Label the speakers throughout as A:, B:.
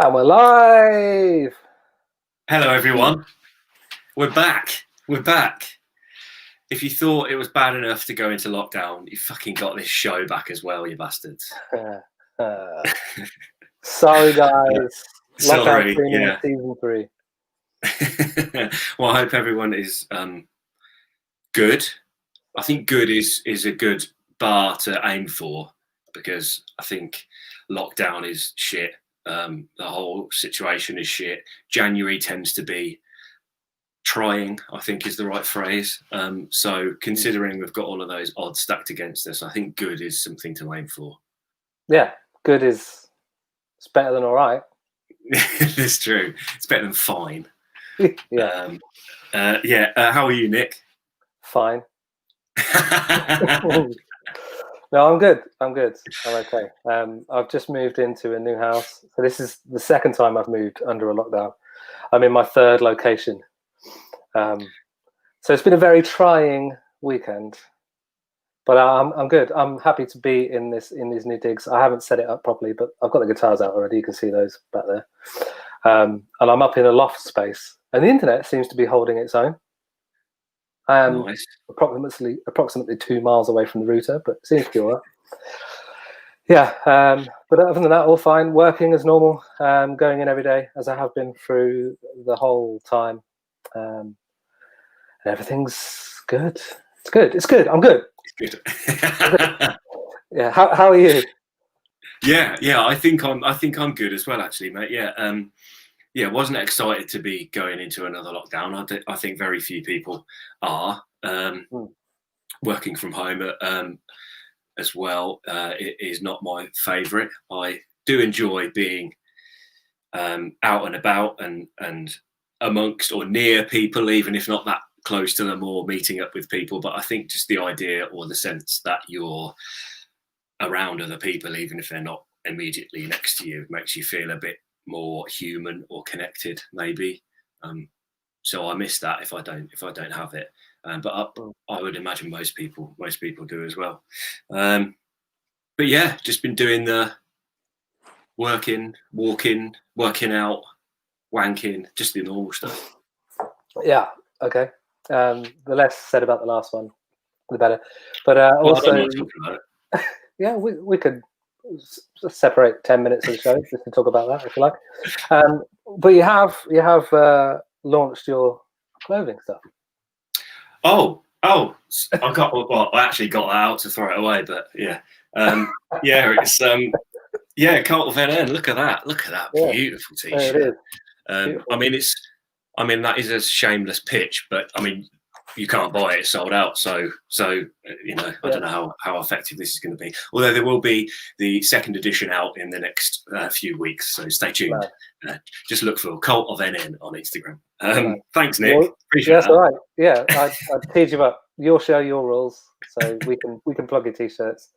A: And we're live.
B: Hello, everyone. We're back. We're back. If you thought it was bad enough to go into lockdown, you fucking got this show back as well, you bastards.
A: Sorry, guys. Lockdown
B: Sorry,
A: Premium
B: yeah.
A: Season 3.
B: Well, I hope everyone is good. I think good is a good bar to aim for, because I think lockdown is shit. The whole situation is shit. January tends to be trying, I think is the right phrase. So considering we've got all of those odds stacked against us, I think good is something to aim for.
A: Yeah, good is it's better than all right.
B: It's true. It's better than fine.
A: Yeah,
B: How are you, Nick?
A: fine. No, I'm good. I'm okay. I've just moved into a new house. So this is the second time I've moved under a lockdown. I'm in my third location. So it's been a very trying weekend. But I'm good. I'm happy to be in these new digs. I haven't set it up properly, but I've got the guitars out already. You can see those back there. And I'm up in a loft space, and the internet seems to be holding its own. I am
B: Nice.
A: approximately 2 miles away from the router, but it seems to be all right. Yeah, but other than that, all fine. Working as normal, going in every day as I have been through the whole time. And everything's good. It's good. It's good. I'm good.
B: It's good.
A: Yeah. How are you?
B: Yeah. I think I'm good as well, actually, mate. Yeah. Wasn't excited to be going into another lockdown. I think very few people are. Working from home as well, it is not my favourite. I do enjoy being out and about and amongst or near people, even if not that close to them, or meeting up with people. But I think just the idea or the sense that you're around other people, even if they're not immediately next to you, makes you feel a bit more human or connected, maybe. So I miss that if I don't have it. But I would imagine most people do as well. But yeah, just been doing the working, walking, working out, wanking, just the normal stuff.
A: Yeah. Okay. The less said about the last one, the better. But
B: Well, I
A: also,
B: don't mind talking about it.
A: yeah, we could separate 10 minutes of the show just to talk about that if you like. But you have launched your clothing stuff.
B: Oh, I actually got that out to throw it away, but yeah. It's Cult of NN. Look at that
A: Yeah,
B: beautiful
A: it
B: t-shirt.
A: is.
B: I mean that is a shameless pitch, but I mean you can't buy it; it's sold out. So I don't know how effective this is going to be. Although there will be the second edition out in the next few weeks, so stay tuned. Just look for Cult of NN on Instagram. Thanks, Nick.
A: Well,
B: appreciate
A: that's
B: that.
A: all right. Yeah, I'd tease you up. Your show, your rules. So we can plug your t-shirts.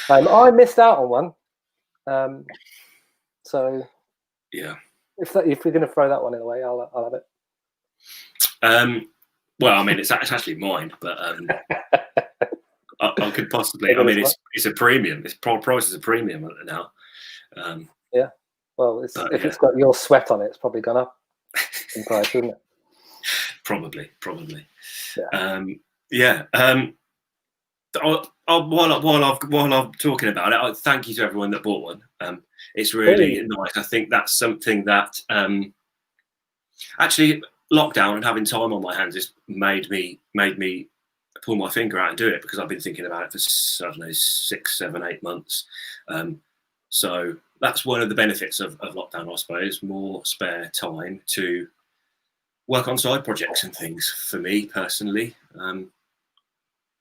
A: I missed out on one. So
B: yeah,
A: if we're going to throw that one away, I'll have it.
B: Well, I mean, it's actually mine, but I could possibly. I mean, it's a premium. Its price is a premium now.
A: Yeah. Well, it's got your sweat on it, it's probably gone up in price, isn't it?
B: Probably.
A: Yeah.
B: While I'm talking about it, I thank you to everyone that bought one. It's really nice. I think that's something that actually lockdown and having time on my hands has made me pull my finger out and do it, because I've been thinking about it for, I don't know, 6, 7, 8 months. So that's one of the benefits of lockdown, I suppose, more spare time to work on side projects and things for me personally.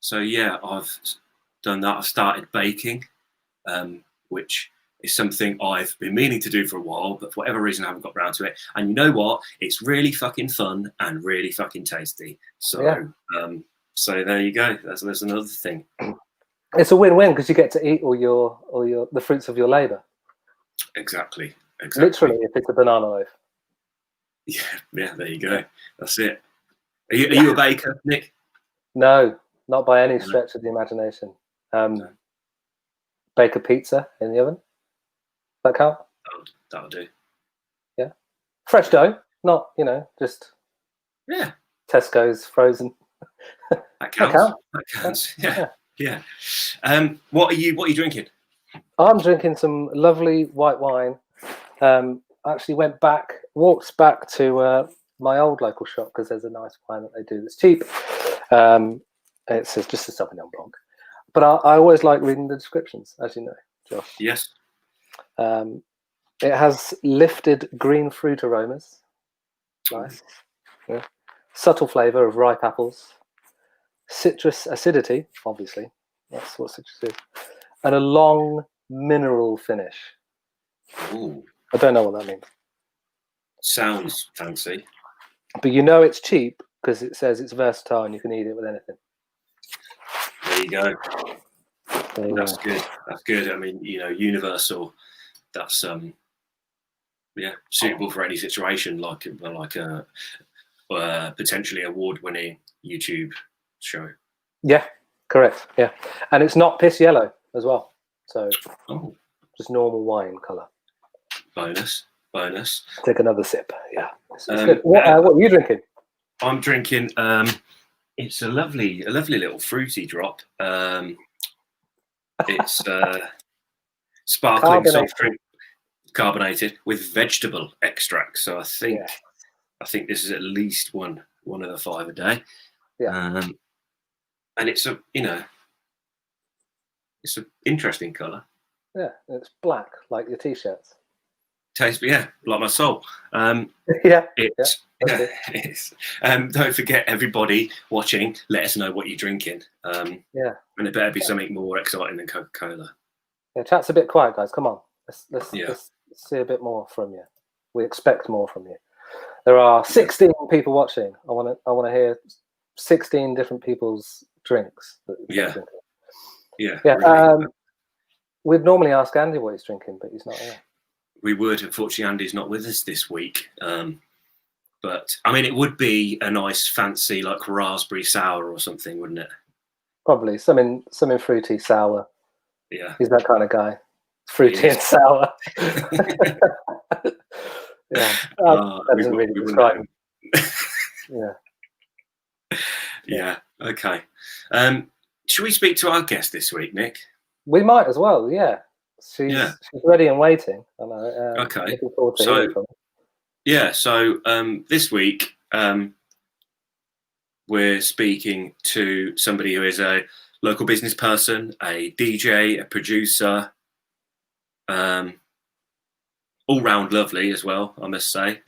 B: So yeah, I've done that. I've started baking, which is something I've been meaning to do for a while, but for whatever reason I haven't got around to it. And you know what? It's really fucking fun and really fucking tasty. So so there you go. There's another thing.
A: It's a win-win because you get to eat all the fruits of your labour.
B: Exactly.
A: Literally, if it's a banana loaf.
B: Yeah, there you go. That's it. Are you a baker, Nick?
A: No, not by any stretch of the imagination.
B: No.
A: Bake a pizza in the oven. That count?
B: That'll do.
A: Yeah, fresh dough, not just Tesco's frozen.
B: That counts. That counts. Yeah. What are you drinking?
A: I'm drinking some lovely white wine. I actually walked back to my old local shop because there's a nice wine that they do that's cheap. It's just a Sauvignon Blanc. But I always like reading the descriptions, as you know, Josh.
B: Yes.
A: It has lifted green fruit aromas. Nice. Yeah. Subtle flavour of ripe apples. Citrus acidity, obviously. That's what citrus is. And a long mineral finish.
B: Ooh.
A: I don't know what that means.
B: Sounds fancy.
A: But it's cheap because it says it's versatile and you can eat it with anything.
B: There you go. That's good. That's good. I mean, universal. That's suitable for any situation, like a potentially award-winning YouTube show. Yeah, correct. Yeah, and it's not piss yellow as well. So just normal wine colour. Bonus.
A: Take another sip. Yeah. Good. What are you drinking?
B: I'm drinking. It's a lovely little fruity drop. It's sparkling soft drink, carbonated with vegetable extract. So I think this is at least one of the 5 a day. Yeah. And it's it's an interesting colour.
A: Yeah, it's black like your t-shirts.
B: Tastes, like my soul. Don't forget, everybody watching, let us know what you're drinking. And it better be something more exciting than Coca-Cola.
A: Yeah, chat's a bit quiet, guys. Come on, let's see a bit more from you. We expect more from you. There are 16 people watching. I want to hear 16 different people's drinks. We'd normally ask Andy what he's drinking, but he's not here.
B: We would. Unfortunately, Andy's not with us this week. But I mean, it would be a nice, fancy, like raspberry sour or something, wouldn't it?
A: Probably something fruity, sour.
B: Yeah,
A: he's that kind of guy. Fruity and sour. That doesn't really describe him.
B: Yeah. Okay. Should we speak to our guest this week, Nick?
A: We might as well. Yeah. She's ready and waiting.
B: Okay.
A: Looking forward to hearing from her.
B: So this week we're speaking to somebody who is a local business person, a DJ, a producer, all round lovely as well, I must say.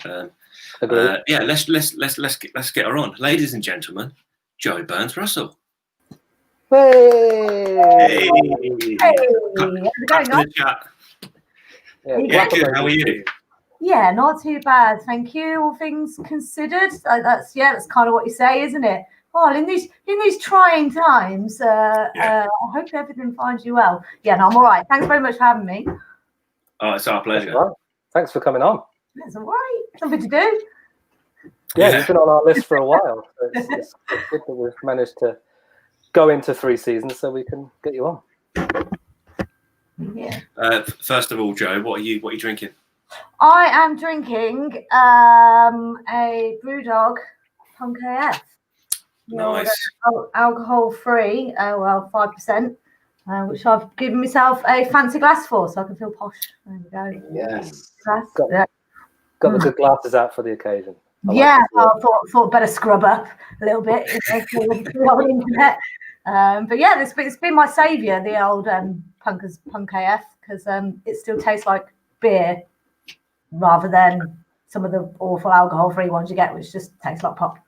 B: Let's get her on, ladies and gentlemen. Jo Burns Russell.
A: Hey!
B: Back to the chat. Good. How are you?
C: Yeah, not too bad, thank you. All things considered, that's kind of what you say, isn't it? Well, in these trying times, I hope everything finds you well. Yeah, no, I'm all right. Thanks very much for having me.
B: Oh, it's our pleasure.
A: Thanks for coming on.
C: It's all right. Something to do.
A: Yeah, you've been on our list for a while. So it's good that we've managed to go into 3 seasons so we can get you on.
C: Yeah.
B: First of all, Jo, what are you drinking?
C: I am drinking a Brewdog Punk AF.
B: Nice.
C: Alcohol free, 5%, which I've given myself a fancy glass for, so I can feel posh. There we go.
A: Yes. Got the good glasses out for the occasion.
C: I thought better scrub up a little bit for the old internet. But yeah, it's been my saviour, the old Punk AF, because it still tastes like beer rather than some of the awful alcohol-free ones you get, which just taste like pop.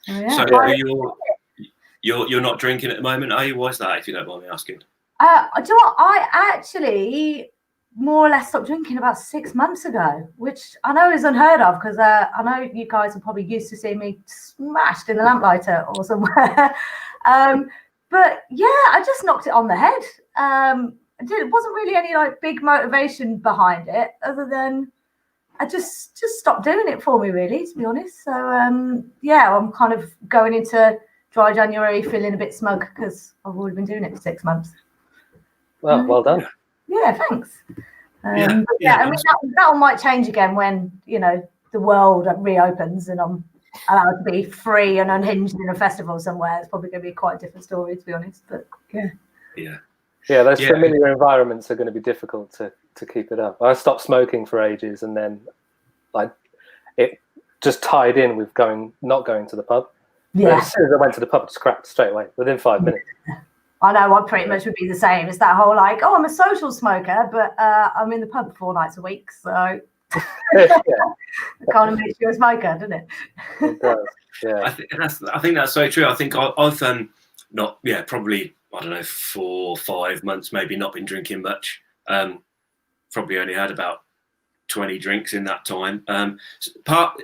B: So you're not drinking at the moment, are you? Why's that, if you don't mind me asking?
C: Do you know what? I actually more or less stopped drinking about 6 months ago, which I know is unheard of because I know you guys are probably used to seeing me smashed in the lamplighter or somewhere. But yeah, I just knocked it on the head. It wasn't really any big motivation behind it, other than I just stopped doing it for me, really, to be honest. So I'm kind of going into dry January feeling a bit smug because I've already been doing it for 6 months.
A: Well done.
C: Yeah, thanks. I mean, that one might change again when, you know, the world reopens and I'm allowed to be free and unhinged in a festival somewhere. It's probably going to be quite a different story, to be honest. But
A: those familiar environments are going to be difficult to keep it up. I stopped smoking for ages, and then like it just tied in with not going to the pub.
C: Yeah.
A: As soon as I went to the pub, I just cracked straight away within 5 minutes.
C: I know, I pretty much would be the same. It's that whole like, oh, I'm a social smoker, but I'm in the pub 4 nights a week, so it kind of makes you a smoker, doesn't it?
A: It does. Yeah.
B: I think that's so true. I think I've probably, I don't know, 4 or 5 months maybe not been drinking much. Probably only had about 20 drinks in that time.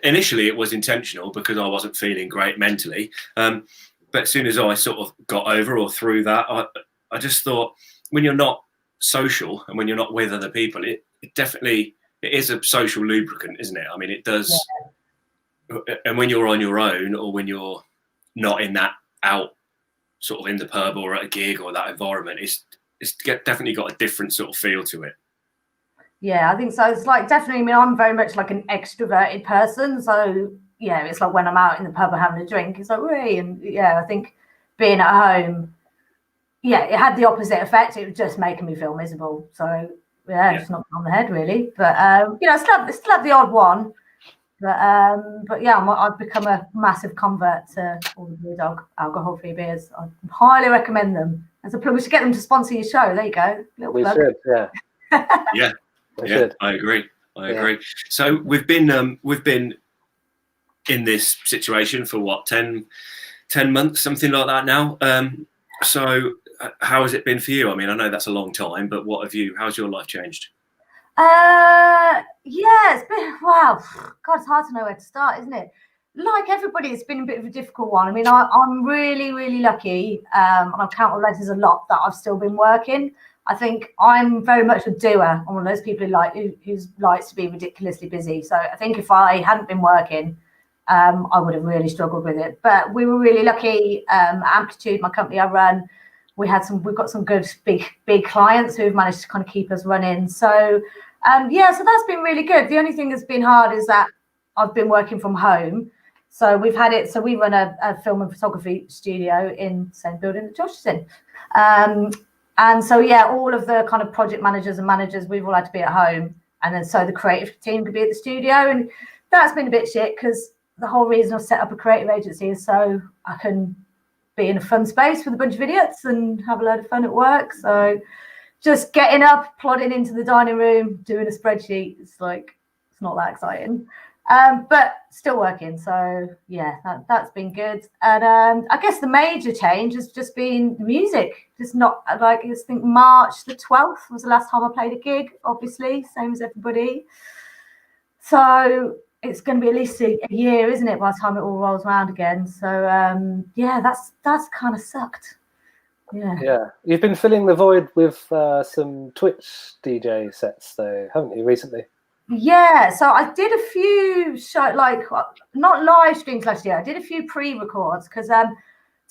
B: Initially it was intentional because I wasn't feeling great mentally. But as soon as I sort of got over or through that, I just thought, when you're not social and when you're not with other people, it definitely, it is a social lubricant, isn't it? I mean, it does. Yeah. And when you're on your own, or when you're not in that out sort of in the pub or at a gig or that environment, it's definitely got a different sort of feel to it.
C: Yeah, I think so. It's like, definitely, I mean, I'm very much like an extroverted person. So yeah, it's like when I'm out in the pub and having a drink, it's like, really. And yeah, I think being at home, yeah, it had the opposite effect. It was just making me feel miserable. So yeah, just knocked on the head, really. But you know, still have the odd one. But yeah, I've become a massive convert to all the Blue Dog alcohol-free beers. I highly recommend them. As a plug, we should get them to sponsor your show. There you go.
A: We should, yeah.
B: I agree. So we've been in this situation for what, 10 months, something like that now. So how has it been for you? I mean, I know that's a long time, but how's your life changed?
C: Yeah, it's been, wow, God, it's hard to know where to start, isn't it? Like everybody, it's been a bit of a difficult one. I mean, I'm really, really lucky, and I count my letters a lot, that I've still been working. I think I'm very much a doer. I'm one of those people who likes to be ridiculously busy. So I think if I hadn't been working, I would have really struggled with it. But we were really lucky. Amplitude, my company I run, we've got some good big clients who've managed to kind of keep us running. So so that's been really good. The only thing that's been hard is that I've been working from home. So we run a film and photography studio in the same building that Josh is in. And so, yeah, all of the kind of project managers and managers, we've all had to be at home. And then so the creative team could be at the studio. And that's been a bit shit, because the whole reason I've set up a creative agency is so I can be in a fun space with a bunch of idiots and have a load of fun at work. So just getting up, plodding into the dining room, doing a spreadsheet, it's not that exciting. But still working. So yeah, that's been good. And I guess the major change has just been the music. Just not I think March the 12th was the last time I played a gig, obviously, same as everybody. So it's going to be at least a year, isn't it, by the time it all rolls around again. So that's kind of sucked. Yeah. You've been filling the void with some Twitch DJ sets, though, haven't you, recently? Yeah, so I did a few not live streams last year. I did a few pre-records because, to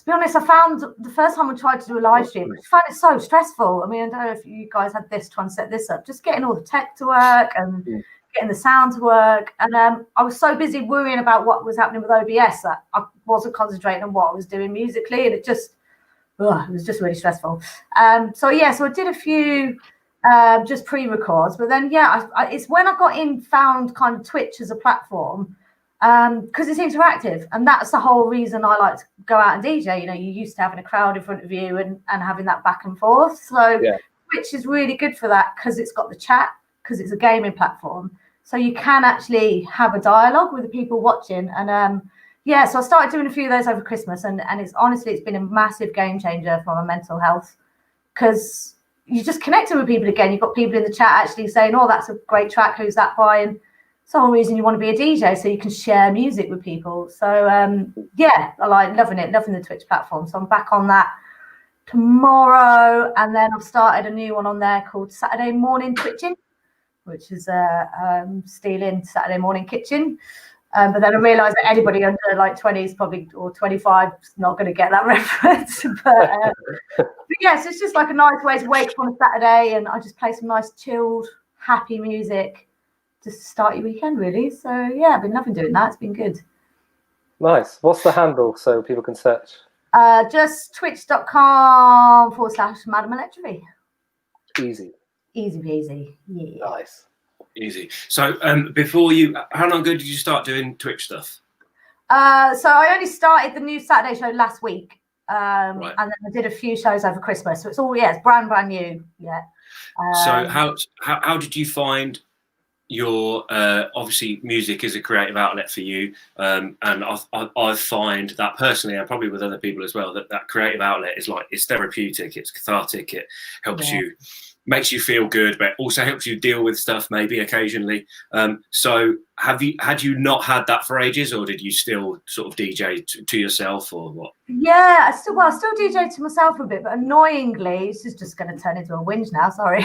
C: be honest, I found the first time I tried to do a live stream, I found it so stressful. I mean, I don't know if you guys had this, trying to set this up, just getting all the tech to work and getting the sound to work. And I was so busy worrying about what was happening with OBS that I wasn't concentrating on what I was doing musically, and it was just really stressful. So I did a few just pre-records, but then it's when I found kind of Twitch as a platform, because it's interactive, and that's the whole reason I like to go out and DJ. You know, you're used to having a crowd in front of you and having that back and forth. So Twitch is really good for that, because it's got the chat, because it's a gaming platform, so you can actually have a dialogue with the people watching. And so I started doing a few of those over Christmas, and it's been a massive game changer for my mental health, because you just connecting with people again. You've got people in the chat actually saying, oh, that's a great track, who's that by? And it's the whole reason you want to be a DJ, so you can share music with people. So I like loving the Twitch platform. So I'm back on that tomorrow, and then I've started a new one on there called Saturday Morning Twitching, which is stealing Saturday Morning Kitchen. But then I realised that anybody under 20s probably, or 25, is not going to get that reference. But yes, it's just like a nice way to wake up on a Saturday, and I just play some nice chilled happy music just to start your weekend, really. So yeah, I've been loving doing that. It's been good.
A: Nice. What's the handle so people can search?
C: Just twitch.com/Madam Electrophy.
A: Easy.
C: Easy peasy. Yeah.
A: Nice.
B: Easy. So before you, how long ago did you start doing Twitch stuff?
C: So I only started the new Saturday show last week.
B: Right.
C: And then I did a few shows over Christmas. So it's all, it's brand new. Yeah.
B: So how did you find your, obviously music is a creative outlet for you. And I find that personally, and probably with other people as well, that creative outlet is like, it's therapeutic, it's cathartic, it helps you, makes you feel good, but also helps you deal with stuff maybe occasionally. So had you not had that for ages, or did you still sort of DJ to yourself, or what?
C: Yeah, I still DJ to myself a bit, but annoyingly, this is just going to turn into a whinge now, sorry.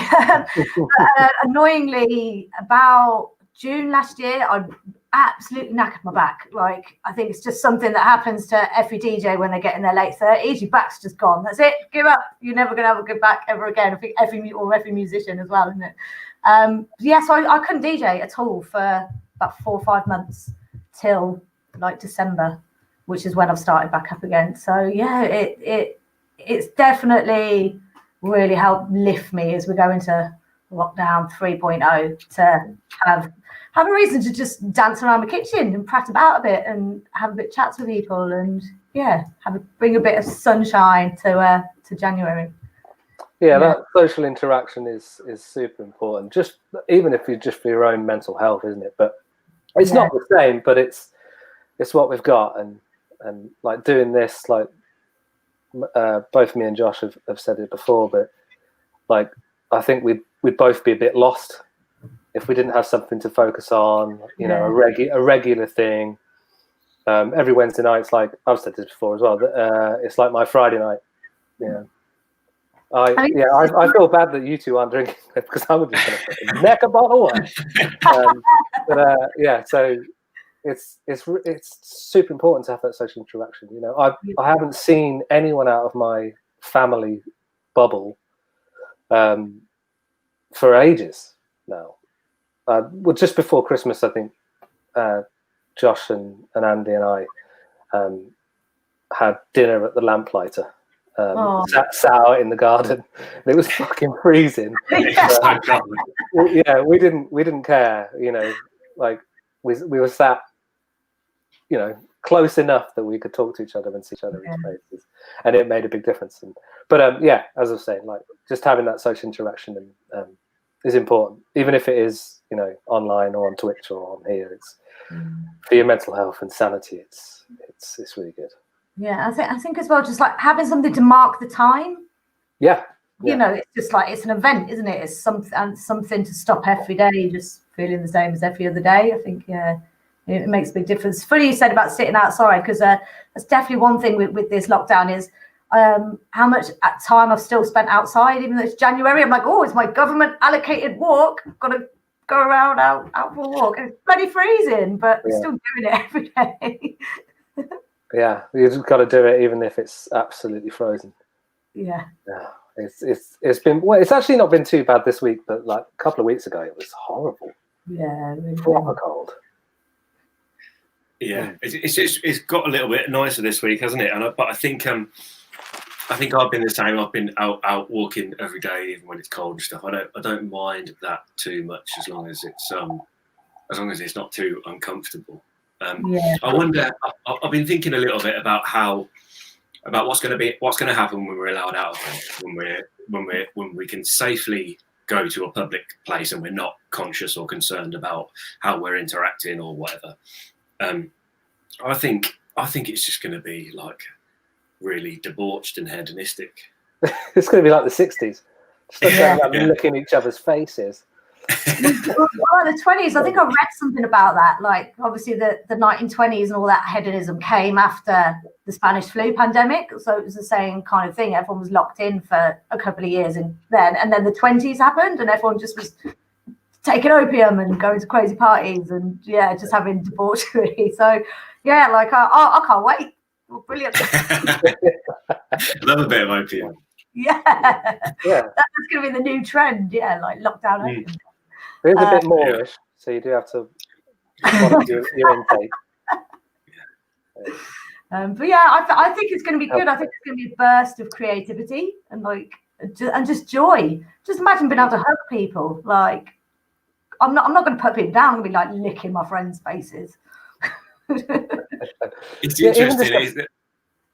C: Annoyingly, about June last year, I absolutely knackered my back. Like, I think it's just something that happens to every DJ when they get in their late 30s. Your back's just gone. That's it. Give up. You're never going to have a good back ever again. I think every musician as well, isn't it? So I couldn't DJ at all for about 4 or 5 months till like December, which is when I've started back up again. So yeah, it's definitely really helped lift me as we go into lockdown 3.0 to have a reason to just dance around the kitchen and prat about a bit and have a bit of chats with people and bring a bit of sunshine to January.
A: Yeah, that social interaction is super important. Just even if you just for your own mental health, isn't it? But it's not the same. But it's what we've got, and like doing this, like both me and Josh have said it before, but like I think we'd both be a bit lost if we didn't have something to focus on. You know, a regular thing. Every Wednesday night, it's like I've said this before as well. That it's like my Friday night. Yeah. I feel bad that you two aren't drinking because I would just gonna neck a bottle one. So it's super important to have that social interaction. You know, I haven't seen anyone out of my family bubble for ages now. Well, just before Christmas, I think Josh and Andy and I had dinner at the Lamplighter. Sat out in the garden. It was fucking freezing. We didn't care. You know, like we were sat, you know, close enough that we could talk to each other and see each other in faces, and it made a big difference. But as I was saying, like just having that social interaction is important, even if it is, you know, online or on Twitch or on here. It's for your mental health and sanity. It's really good.
C: Yeah, I think as well, just like having something to mark the time.
A: Yeah.
C: You know, it's just like it's an event, isn't it? It's something to stop every day, just feeling the same as every other day. I think it makes a big difference. Funny you said about sitting outside, because that's definitely one thing with this lockdown is how much time I've still spent outside, even though it's January. I'm like, oh, it's my government allocated walk. I've got to go around out for a walk. And it's bloody freezing, but we're still doing it every day.
A: Yeah, you just got to do it even if it's absolutely frozen.
C: Yeah.
A: It's been, well, it's actually not been too bad this week, but like a couple of weeks ago it was horrible.
C: Yeah, really
A: proper cold.
B: Yeah, it's got a little bit nicer this week, hasn't it? But I think I've been the same. I've been out walking every day, even when it's cold and stuff. I don't mind that too much as long as it's not too uncomfortable. I wonder. I've been thinking a little bit about what's going to happen when we're allowed out again, when we can safely go to a public place and we're not conscious or concerned about how we're interacting or whatever. I think it's just going to be like really debauched and hedonistic.
A: It's going to be like the 60s. Just looking at each other's faces.
C: Well, the 20s, I think I read something about that. Like, obviously, the 1920s and all that hedonism came after the Spanish flu pandemic. So it was the same kind of thing. Everyone was locked in for a couple of years and then the 20s happened and everyone just was taking opium and going to crazy parties and just having debauchery. So like I can't wait. Oh, brilliant.
B: Love a bit of opium.
C: Yeah. That's going to be the new trend. Yeah, like lockdown opium.
A: It's a bit moreish, so you do have to monitor your intake.
C: But yeah, I think it's going to be good. I think it's going to be a burst of creativity and just joy. Just imagine being able to hug people. Like, I'm not going to put people down. I'm going to be like licking my friends' faces.
B: It's interesting.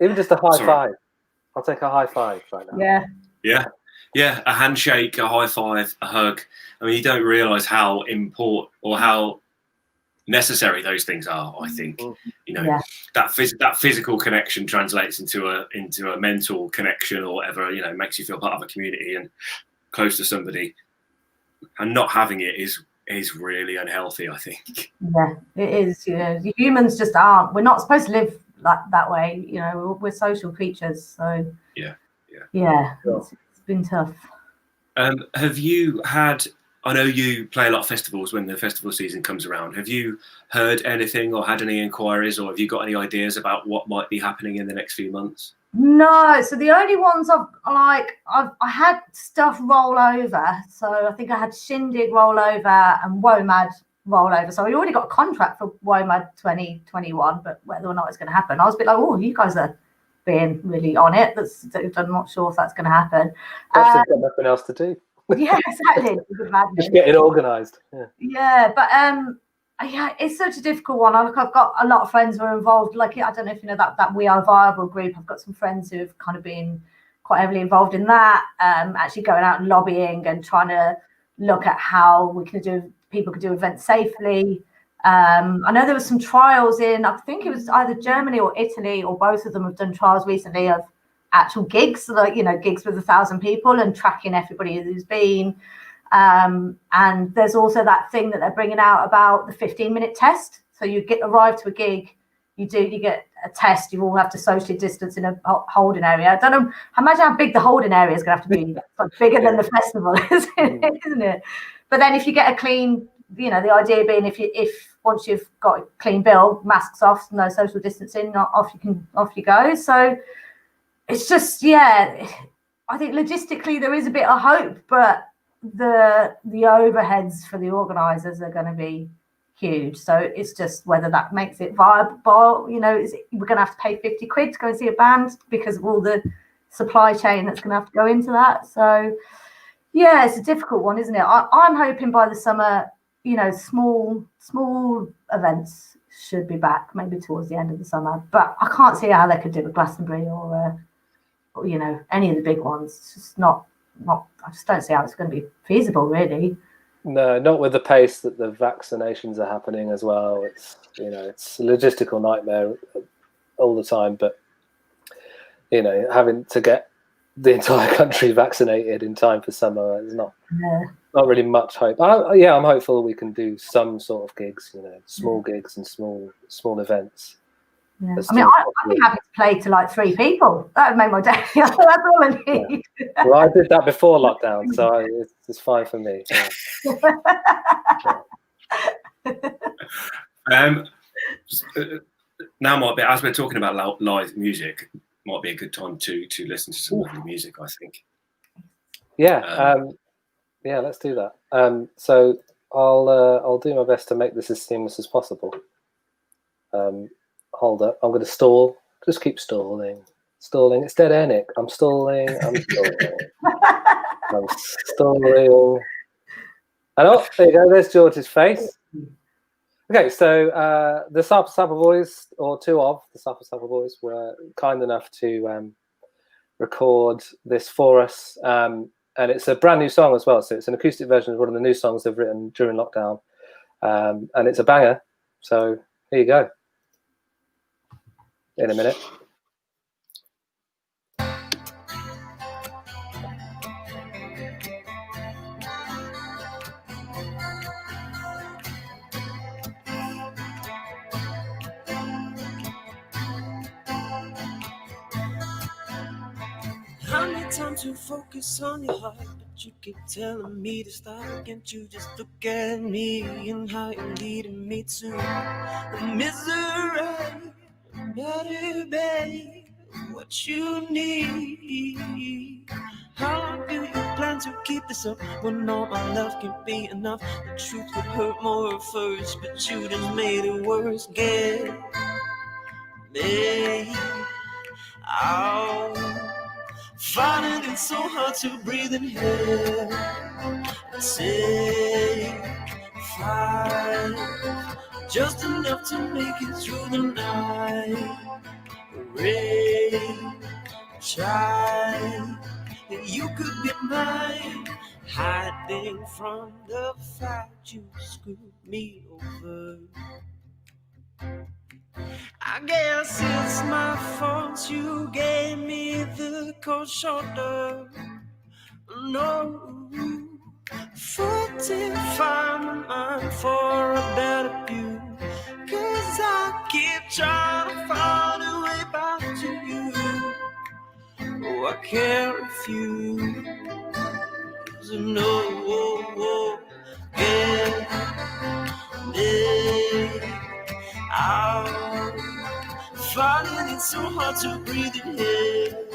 A: Even just a high five. I'll take a high five right now.
B: Yeah. A handshake, a high five, a hug. I mean, you don't realise how important or how necessary those things are. I think that physical connection translates into a mental connection or whatever. Makes you feel part of a community and close to somebody. And not having it is really unhealthy, I think.
C: Yeah, it is. Humans just aren't. We're not supposed to live that way. We're social creatures. So yeah, it's been tough.
B: Have you had? I know you play a lot of festivals when the festival season comes around. Have you heard anything or had any inquiries, or have you got any ideas about what might be happening in the next few months?
C: No, so the only ones I had stuff roll over. So I think I had Shindig roll over and WOMAD roll over. So we already got a contract for WOMAD 2021, but whether or not it's going to happen, I was a bit like, oh, you guys are being really on it. I'm not sure if that's going to happen.
A: I've got nothing else to do.
C: Yeah, exactly.
A: Just getting organised.
C: Yeah, but it's such a difficult one. I've got a lot of friends who are involved. Like, I don't know if you know that We Are Viable group. I've got some friends who have kind of been quite heavily involved in that. Actually going out and lobbying and trying to look at how people could do events safely. I know there was some trials in, I think it was either Germany or Italy, or both of them have done trials recently of actual gigs, like gigs with 1,000 people and tracking everybody who's been. And there's also that thing that they're bringing out about the 15-minute test. So you arrive to a gig, you get a test. You all have to socially distance in a holding area. I don't know. Imagine how big the holding area is going to have to be. It's like bigger than the festival, isn't it? But then if you get a clean, the idea being if once you've got a clean bill, masks off, no social distancing, off you go. So it's just, I think logistically there is a bit of hope, but the overheads for the organisers are going to be huge. So it's just whether that makes it viable. We're going to have to pay 50 quid to go and see a band because of all the supply chain that's going to have to go into that. So yeah, it's a difficult one, isn't it? I'm hoping by the summer, small events should be back, maybe towards the end of the summer. But I can't see how they could do a Glastonbury or any of the big ones. It's just not. I just don't see how it's going to be feasible, really.
A: No, not with the pace that the vaccinations are happening as well. It's it's a logistical nightmare all the time. But having to get the entire country vaccinated in time for summer is not really much hope. I'm hopeful we can do some sort of gigs, small gigs and small events.
C: Yeah. I mean, I'd be happy to play to like 3 people. That would make my day. That's all I need.
A: Yeah. Well, I did that before lockdown, so it's fine for me.
B: Now might be, as we're talking about live music, might be a good time to listen to some lovely music, I think.
A: Yeah, let's do that. So I'll do my best to make this as seamless as possible. Hold up, I'm going to stall. Just keep stalling. It's dead air, Nick. I'm stalling. I'm stalling. And there you go. There's George's face. Okay, so the Sarpa Salpa boys, or 2 of the Sarpa Salpa boys, were kind enough to record this for us. And it's a brand new song as well. So it's an acoustic version of one of the new songs they've written during lockdown. And it's a banger. So here you go. In a minute.
D: How many times you focus on your heart, but you keep telling me to stop? Can't you just look at me and how you're leading me to the misery? Better, babe, what you need. How long do you plan to keep this up when all my love can't be enough? The truth would hurt more at first, but you just made it worse. Get me out. Finding it so hard to breathe in here. Take 5, just enough to make it through the night. Rain, shine, you could be mine. Hiding from the fact you screwed me over. I guess it's my fault you gave me the cold shoulder. No, 45 my mind for a better view. 'Cause I keep trying to find a way back to you. Oh, I can't refuse. No, get me out. Finding it so hard to breathe in here.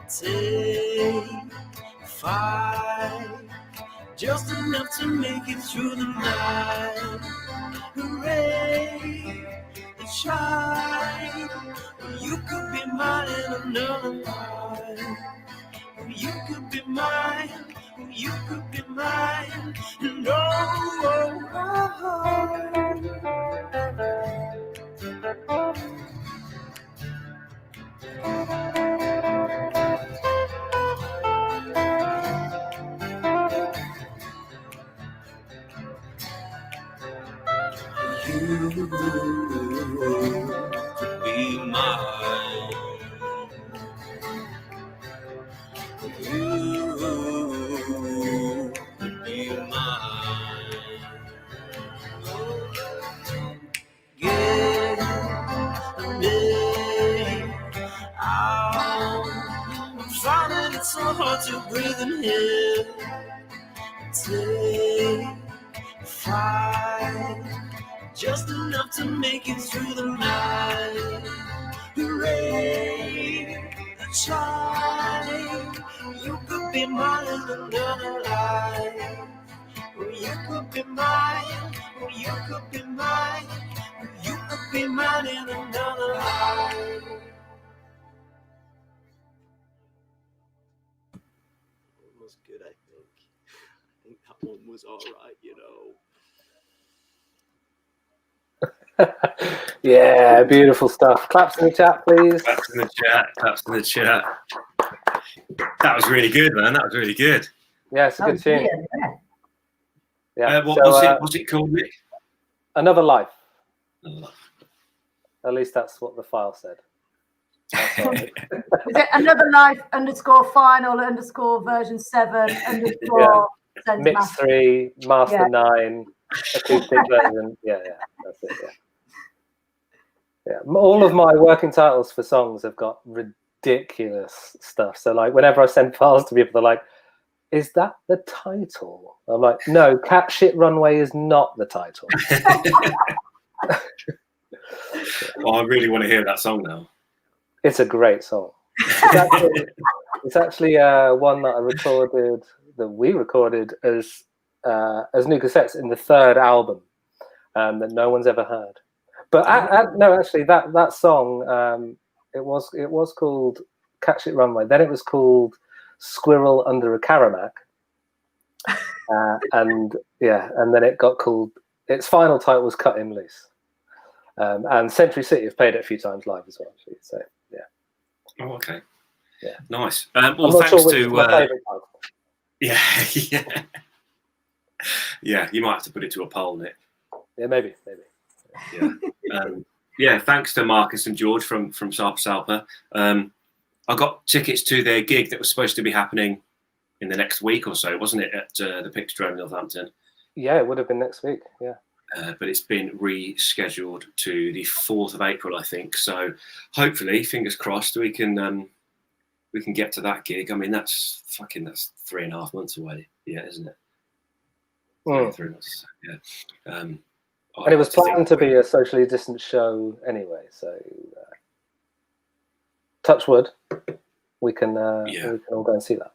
D: Take 5, just enough to make it through the night. Hooray, try. You could be mine in another life. You could be mine. You could be mine. No. You could be mine. You could be mine. Get me out. I'm finding it so hard to breathe in here. Take 5, just enough to make it through the night. Hooray, try. You could be mine in another life. Or you could be mine. Or you could be mine. Or you could be mine in another life. That was good, I think. I think that one was all right, you know.
A: Yeah, beautiful stuff. Claps in the chat, please.
B: Claps in the chat. Claps in the chat. That was really good, man. That was really good.
A: Yeah, it's a good tune. Yeah.
B: What's it called, Nick?
A: Another Life. At least that's what the file said.
C: Is it Another Life _final _ version 7 _
A: Mix 3, Master 9, acoustic version. Yeah, that's it. Yeah. All of my working titles for songs have got ridiculous stuff. So, like, whenever I send files to people, they're like, "Is that the title?" I'm like, "No, Cat Shit Runway is not the title."
B: Well, I really want to hear that song now.
A: It's a great song. It's actually one that we recorded as new cassettes in the 3rd album that no one's ever heard. But actually, that song it was called Catch It Runway. Then it was called Squirrel Under a Caramac, and then it got called. Its final title was Cut Him Loose. And Century City have played it a few times live as well, actually. So yeah.
B: Oh, okay.
A: Yeah.
B: Nice. Well, thanks to yeah. You might have to put it to a poll, Nick.
A: Yeah, maybe.
B: Yeah. Thanks to Marcus and George from Sarpa Salpa. I got tickets to their gig that was supposed to be happening in the next week or so, wasn't it, at the Pixdrome Northampton? Yeah, it would have been next week. Yeah. But it's been rescheduled to the 4th of April, I think. So hopefully, fingers crossed, we can get to that gig. I mean, that's 3.5 months away. Yeah, isn't it? 3 months. Yeah. And
A: it was planned to be a socially distant show anyway. So touch wood. we can all go and see that.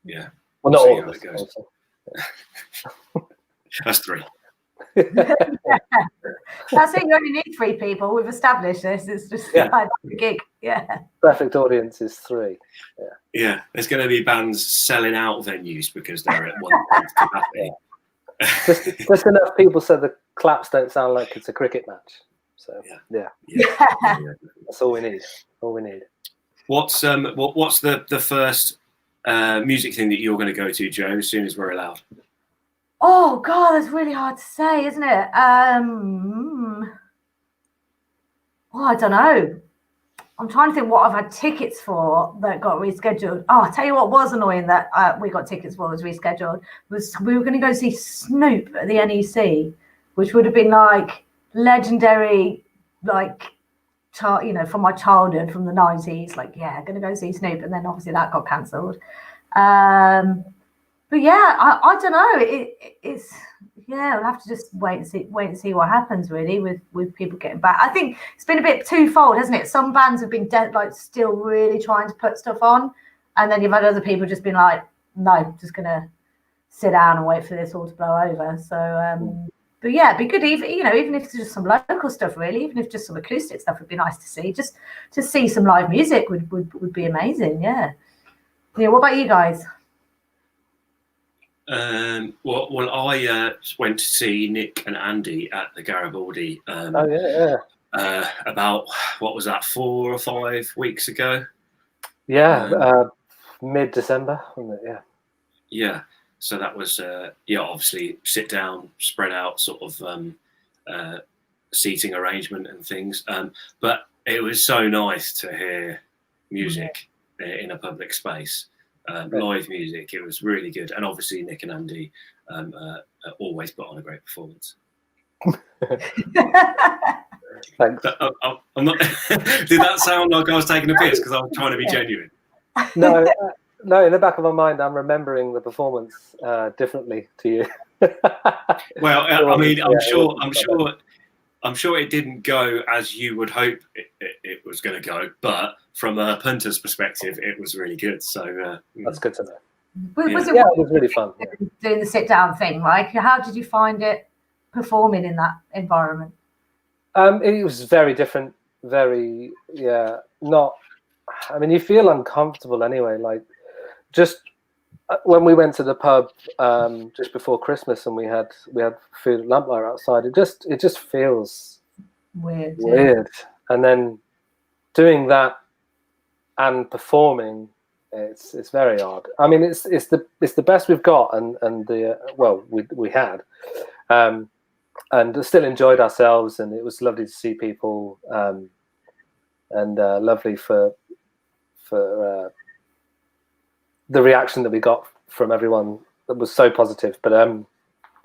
B: Yeah.
A: Well, not
B: See
A: all
B: how
A: of
B: it
A: us.
B: goes.
A: Also.
B: That's 3.
C: That's it. You only need 3 people. We've established this. It's just
A: Yeah.
C: like a gig. Yeah.
A: Perfect audience is 3.
B: Yeah, there's going to be bands selling out venues because they're at 1/3 capacity.
A: Just enough people so the claps don't sound like it's a cricket match. So yeah. That's all we need. What's
B: the first music thing that you're going to go to, Joe, as soon as we're allowed?
C: Oh God, that's really hard to say, isn't it? Well, I don't know. I'm trying to think what I've had tickets for that got rescheduled. Oh, I'll tell you what was annoying that we got tickets for was rescheduled. Was we were going to go see Snoop at the NEC, which would have been like legendary, like, from my childhood, from the 90s. Like, yeah, going to go see Snoop, and then obviously that got cancelled. But yeah, I don't know. It's we'll have to just wait and see what happens really with people getting back. I think it's been a bit twofold, hasn't it? Some bands have been still really trying to put stuff on, and then you've had other people just been like, no, just gonna sit down and wait for this all to blow over. So but yeah, it'd be good even if it's just some local stuff really, even if just some acoustic stuff would be nice to see. Just to see some live music would be amazing. Yeah. What about you guys?
B: Well, I went to see Nick and Andy at the Garibaldi. About what was that, 4 or 5 weeks ago?
A: Yeah, mid-December, wasn't it? Yeah.
B: Yeah. So that was obviously sit down, spread out sort of seating arrangement and things. But it was so nice to hear music in a public space. Live music, it was really good, and obviously Nick and Andy always put on a great performance.
A: Thanks.
B: I'm not. Did that sound like I was taking a piss? Because I was trying to be genuine.
A: No, in the back of my mind, I'm remembering the performance differently to you.
B: Well, I mean, I'm sure it didn't go as you would hope it was going to go, but from a punter's perspective, it was really good. So
A: that's good to know.
C: Was
A: it was really fun.
C: Doing the sit down thing, like, how did you find it performing in that environment?
A: It was very different. Very, not. I mean, you feel uncomfortable anyway. Like, just when we went to the pub just before Christmas and we had food at Lamplighter outside, it just feels weird. And then doing that and performing, it's very odd. I mean, it's the best we've got, and we had, and still enjoyed ourselves, and it was lovely to see people, and lovely for the reaction that we got from everyone that was so positive. But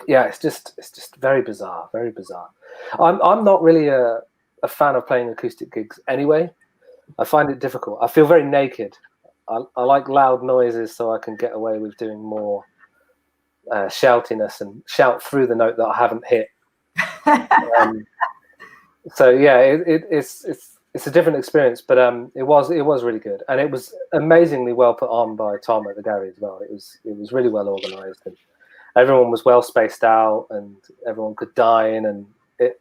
A: it's just very bizarre. I'm not really a fan of playing acoustic gigs anyway. I find it difficult. I feel very naked. I like loud noises, so I can get away with doing more shoutiness and shout through the note that I haven't hit. So yeah, it's a different experience, but it was really good, and it was amazingly well put on by Tom at the Gary as well. It was really well organised, and everyone was well spaced out, and everyone could dine, and it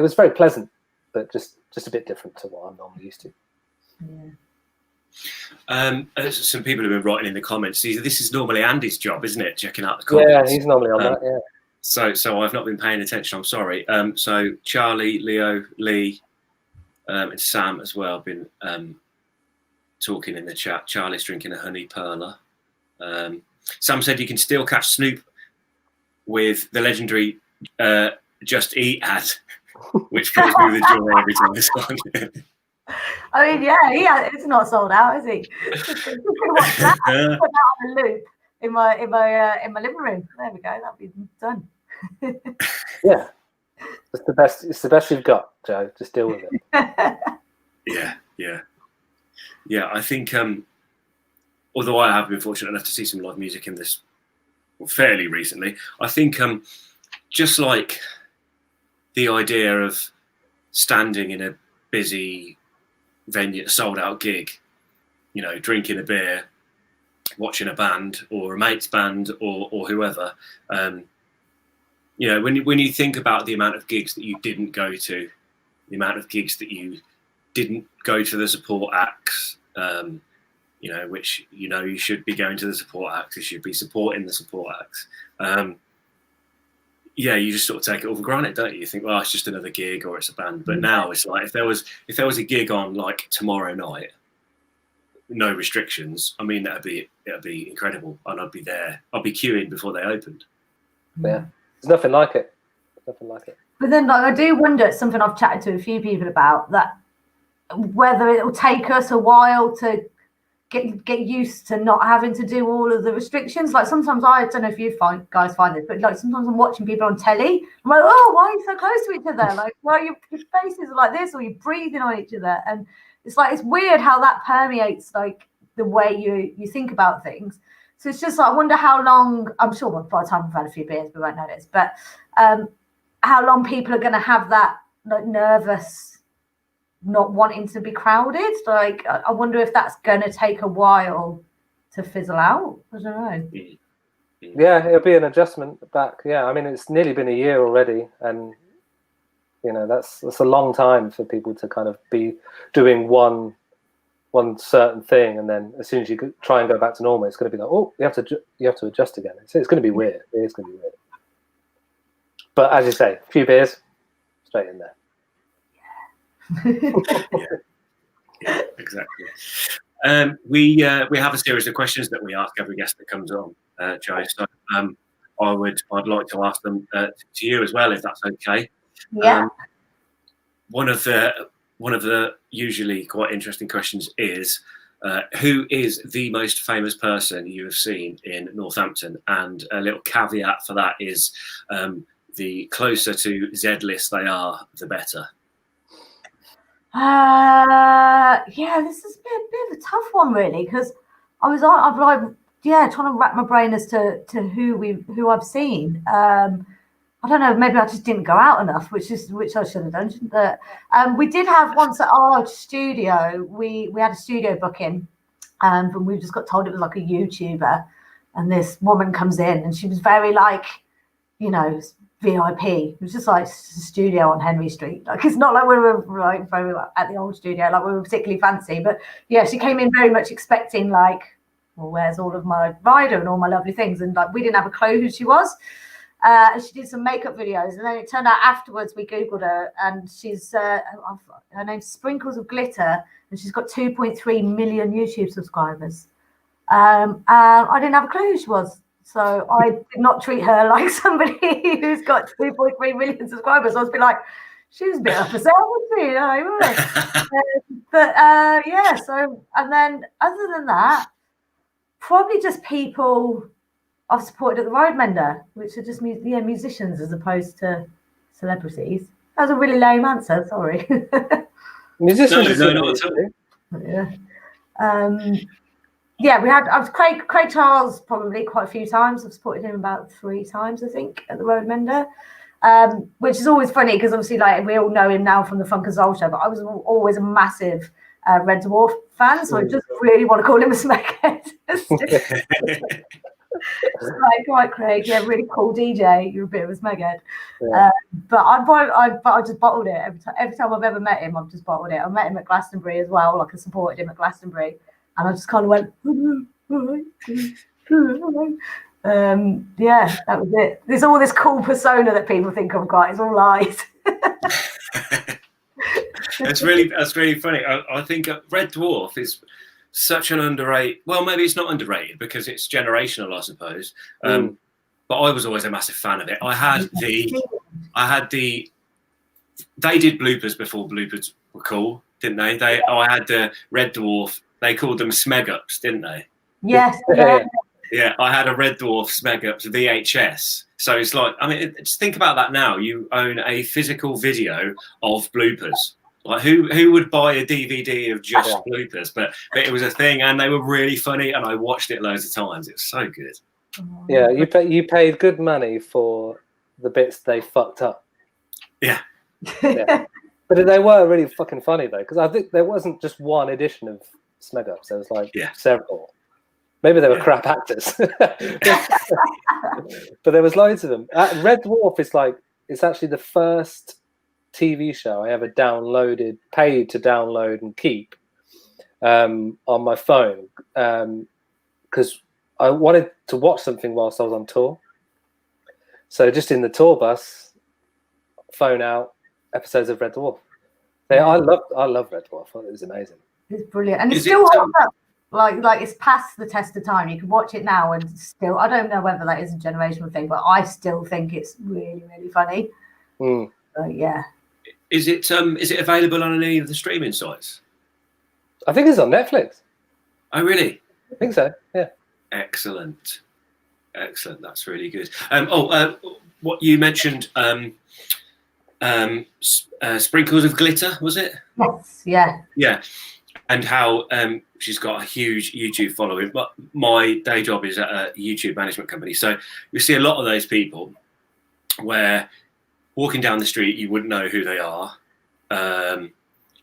A: was very pleasant, but just a bit different to what I'm normally used to.
C: Yeah.
B: Some people have been writing in the comments. This is normally Andy's job, isn't it? Checking out the comments.
A: Yeah, he's normally on that. Yeah.
B: So I've not been paying attention. I'm sorry. So Charlie, Leo, Lee, and Sam as well have been talking in the chat. Charlie's drinking a honey perla. Sam said you can still catch Snoop with the legendary Just Eat ad, which fills me with joy every time it's on.
C: I mean, it's not sold out, is he? Just watch that. Put that on a loop in my living room. There we go. That'll be done.
A: Yeah, it's the best. It's the best you've got, Joe. Just deal with it.
B: Yeah. I think, although I have been fortunate enough to see some live music in this fairly recently, I think just like the idea of standing in a busy venue, sold out gig, you know, drinking a beer, watching a band or a mate's band or whoever. You know, when you think about the amount of gigs that you didn't go to, the amount of gigs that you didn't go to the support acts, you know, which, you know, you should be going to the support acts, you should be supporting the support acts. Yeah, you just sort of take it all for granted, don't you? You think, well, it's just another gig or it's a band. But now it's like, if there was a gig on like tomorrow night, no restrictions, I mean, it'd be incredible, and I'd be there. I'd be queuing before they opened.
A: Yeah, there's nothing like it. Nothing like it.
C: But then, like, I do wonder, it's something I've chatted to a few people about, that whether it will take us a while to get used to not having to do all of the restrictions. Like, sometimes I don't know if you guys find this, but like sometimes I'm watching people on telly, I'm like, oh, why are you so close to each other? Like, why your faces are like this, or you're breathing on each other? And it's like, it's weird how that permeates like the way you think about things. So it's just like, I wonder how long, I'm sure by the time we've had a few beers we won't notice, but how long people are going to have that like nervous, not wanting to be crowded. Like, I wonder if that's going to take a while to fizzle out. I don't know.
A: Yeah, it'll be an adjustment back. Yeah, I mean, it's nearly been a year already, and you know, that's a long time for people to kind of be doing one certain thing, and then as soon as you try and go back to normal, it's going to be like, oh, you have to adjust again. It's going to be weird. It is going to be weird. But as you say, a few beers, straight in there.
B: Yeah, exactly. We have a series of questions that we ask every guest that comes on, Joe. So I'd like to ask them to you as well, if that's okay.
C: Yeah.
B: One of the usually quite interesting questions is, who is the most famous person you have seen in Northampton? And a little caveat for that is, the closer to Z-list they are, the better.
C: Yeah, this is a bit of a tough one, really, because I'm like, trying to wrap my brain as to who I've seen. I don't know, maybe I just didn't go out enough, which I should have done. But we did have once at our studio, we had a studio booking, and we just got told it was like a YouTuber, and this woman comes in, and she was very like, you know, VIP. It was just like a studio on Henry Street. Like, it's not like we were like very at the old studio, like we were particularly fancy. But yeah, she came in very much expecting like, well, where's all of my rider and all my lovely things? And like, we didn't have a clue who she was. And she did some makeup videos, and then it turned out afterwards we googled her, and she's her name's Sprinkles of Glitter, and she's got 2.3 million YouTube subscribers. And I didn't have a clue who she was. So I did not treat her like somebody who's got 2.3 million subscribers. I was like, she was a bit up herself, wasn't she? You know? Yeah, so, and then other than that, probably just people I've supported at the Roadmender, which are just musicians as opposed to celebrities. That was a really lame answer, sorry.
A: Musicians?
B: No, not at all.
C: Yeah. I was Craig Charles probably quite a few times. I've supported him about 3 times, I think, at the Roadmender, which is always funny because obviously, like, we all know him now from the Funk and Soul show, but I was always a massive Red Dwarf fan, so I just really want to call him a smackhead. Like, right, Craig, yeah, really cool DJ. You're a bit of a smeghead. Yeah. But I just bottled it every time I've ever met him. I've just bottled it. I met him at Glastonbury as well. Like, I supported him at Glastonbury, and I just kind of went. Yeah, that was it. There's all this cool persona that people think I've got. It's all lies.
B: That's really funny. I think Red Dwarf is such an underrated. Well, maybe it's not underrated because it's generational, I suppose. But I was always a massive fan of it. They did bloopers before bloopers were cool, didn't they? I had the Red Dwarf. They called them Smeg-Ups, didn't they?
C: Yes.
B: Yeah, I had a Red Dwarf Smeg-Ups VHS. So it's like, I mean, just think about that now. You own a physical video of bloopers. Like, who would buy a DVD of just bloopers? But it was a thing, and they were really funny, and I watched it loads of times. It was so good.
A: Yeah, you paid good money for the bits they fucked up.
B: Yeah.
A: But they were really fucking funny though, because I think there wasn't just one edition of Smeg Ups. There was like
B: Yeah.
A: several. Maybe they were
B: Yeah.
A: crap actors, but there was loads of them. Red Dwarf is like, it's actually the first TV show I ever downloaded, paid to download and keep on my phone, because I wanted to watch something whilst I was on tour. So just in the tour bus, phone out, episodes of Red Dwarf. I love Red Dwarf. I thought it was amazing.
C: It's brilliant, and it's
B: Is
C: still
B: it,
C: holds up. Like it's past the test of time. You can watch it now, and still, I don't know whether that is a generational thing, but I still think it's really, really funny. Yeah.
B: Is it available on any of the streaming sites?
A: I think it's on Netflix.
B: Oh, really?
A: I think so. Yeah.
B: Excellent. That's really good. What you mentioned, sprinkles of glitter, was it?
C: Yes. Yeah.
B: Yeah. And how she's got a huge YouTube following. But my day job is at a YouTube management company. So you see a lot of those people where walking down the street, you wouldn't know who they are.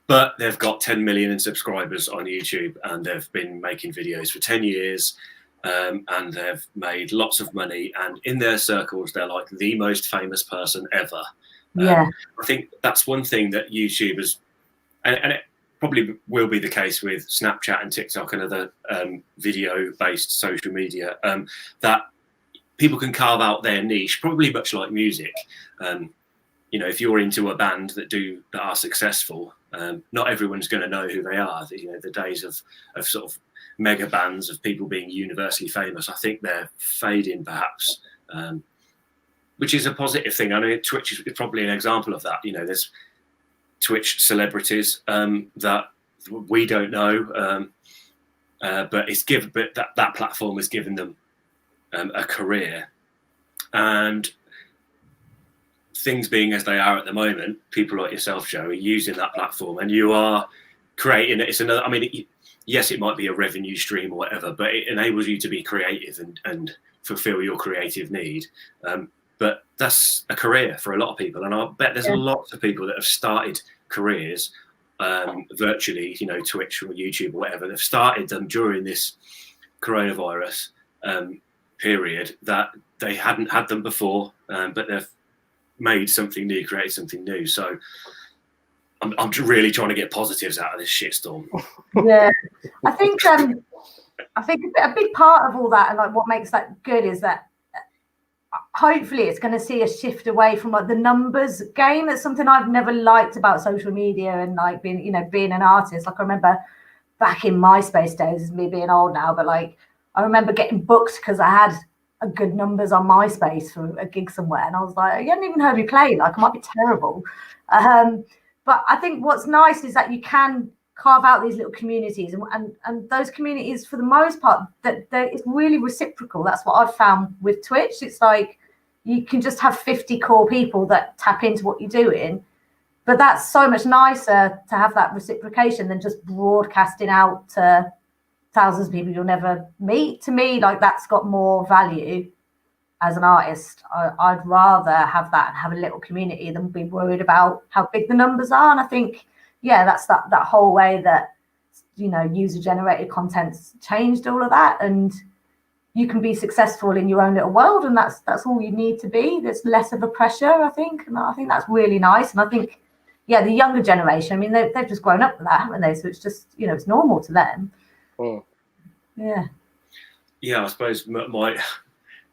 B: But they've got 10 million subscribers on YouTube, and they've been making videos for 10 years. And they've made lots of money. And in their circles, they're like the most famous person ever.
C: Yeah.
B: I think that's one thing that YouTube has, and it probably will be the case with Snapchat and TikTok and other video-based social media, that people can carve out their niche, probably much like music. If you're into a band that are successful, not everyone's going to know who they are. The days of sort of mega bands, of people being universally famous, I think they're fading, perhaps, which is a positive thing. I mean, Twitch is probably an example of that. There's Twitch celebrities that we don't know, but that platform has given them a career. And things being as they are at the moment, people like yourself, Joe, are using that platform, and you are creating it. It's another. I mean, yes, it might be a revenue stream or whatever, but it enables you to be creative and fulfill your creative need. But that's a career for a lot of people, and I bet there's lots of people that have started careers virtually, Twitch or YouTube or whatever. They've started them during this coronavirus period that they hadn't had them before, but they've made something new, created something new. So I'm really trying to get positives out of this shitstorm.
C: Yeah, I think a big part of all that, and like what makes that good, is that hopefully it's going to see a shift away from like the numbers game. That's something I've never liked about social media and like being an artist. Like I remember back in MySpace days, is me being old now, but like I remember getting booked because I had a good numbers on MySpace for a gig somewhere, and I was like, you haven't even heard me play. Like I might be terrible. But I think what's nice is that you can carve out these little communities, and those communities, for the most part, that it's really reciprocal. That's what I've found with Twitch. It's like you can just have 50 core people that tap into what you're doing, but that's so much nicer to have that reciprocation than just broadcasting out to thousands of people you'll never meet. To me, like that's got more value. As an artist, I'd rather have that and have a little community than be worried about how big the numbers are. And I think, that's that whole way that, user-generated content's changed all of that. And you can be successful in your own little world, and that's all you need to be. There's less of a pressure, I think. And I think that's really nice. And I think, the younger generation, I mean, they've just grown up with that, haven't they? So it's just, it's normal to them. Yeah.
B: Yeah, I suppose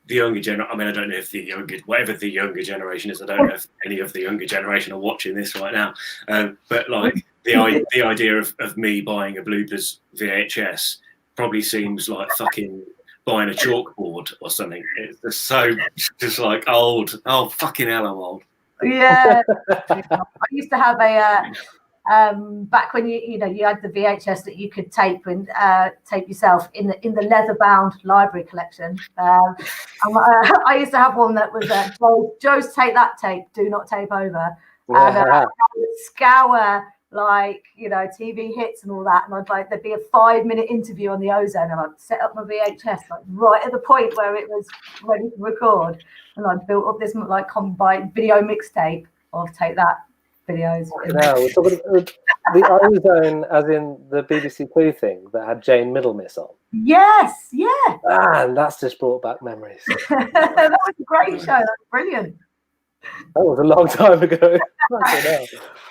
B: the younger generation, I mean, I don't know if whatever the younger generation is, I don't know if any of the younger generation are watching this right now. But like the idea of me buying a bloopers VHS probably seems like fucking buying a chalkboard or something. It's so just like old. Oh, fucking hell, I'm old.
C: Yeah. I used to have back when you had the VHS that you could tape yourself in the leather bound library collection. I used to have one that was Joe's take that tape, do not tape over. And I would scour like TV hits and all that, and there'd be a 5-minute interview on the Ozone, and I'd set up my VHS like right at the point where it was ready to record, and I'd built up this like combined video mixtape of Take That. videos.
A: No, we're talking the Ozone, as in the BBC Two thing that had Jane Middlemiss on.
C: Yes, yeah.
A: And that's just brought back memories.
C: That was a great show. That was brilliant.
A: That was a long time ago.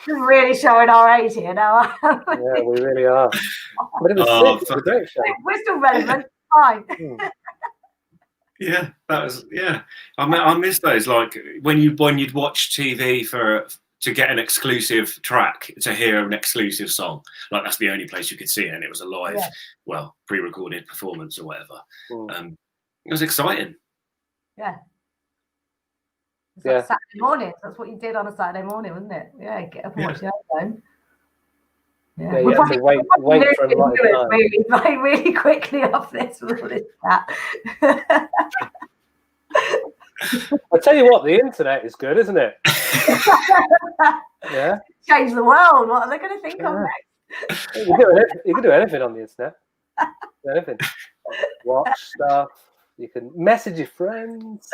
C: We're really showing our age here now.
A: Yeah, we really are. But it was sick. It was a great show.
C: We're still relevant. Fine.
B: Yeah, that was I miss those, like when you'd watch TV to get an exclusive track, to hear an exclusive song. Like that's the only place you could see it, and it was a live, well, pre-recorded performance or whatever. It was exciting.
C: Yeah. It's like Saturday mornings. That's what you did on a Saturday morning, wasn't it? Yeah, get up and watch the Ozone.
A: Yeah, you have to wait for a live time.
C: Really quickly off this with all this chat.
A: I tell you what, the internet is good, isn't it? Yeah.
C: Change the world. What are they going to think of next?
A: You can do anything on the internet. Anything. Watch stuff. You can message your friends.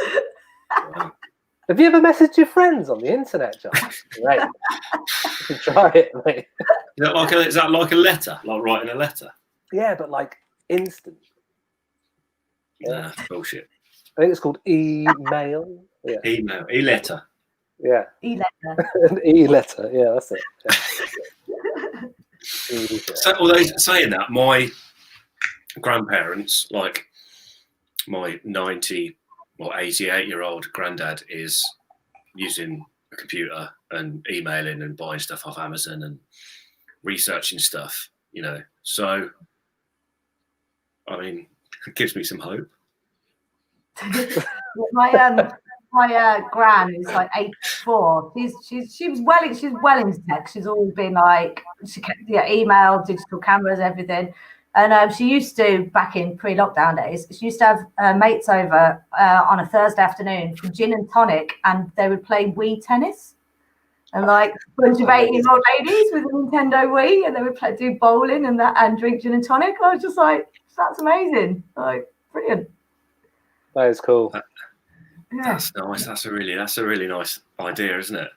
A: Have you ever messaged your friends on the internet, John? Right. You can try it, mate.
B: Is that like a letter? Like writing a letter?
A: Yeah, but like instant.
B: Nah, bullshit.
A: I think it's called email. Yeah.
B: Email. E-letter.
A: Yeah.
C: E-letter.
A: An e-letter. Yeah, that's it. Yeah.
B: So, although saying that, my grandparents, like my 90 or 88-year-old granddad, is using a computer and emailing and buying stuff off Amazon and researching stuff, you know. So, I mean, it gives me some hope.
C: My gran is like 84. She's well into tech. She's always been like, email, digital cameras, everything. And she used to, back in pre-lockdown days, she used to have mates over on a Thursday afternoon for gin and tonic, and they would play Wii tennis. And like a bunch of 18-year-old ladies with a Nintendo Wii, and they would do bowling and drink gin and tonic. I was just like, that's amazing. Like, brilliant.
A: That is cool.
B: That's nice. That's a really nice idea, isn't it?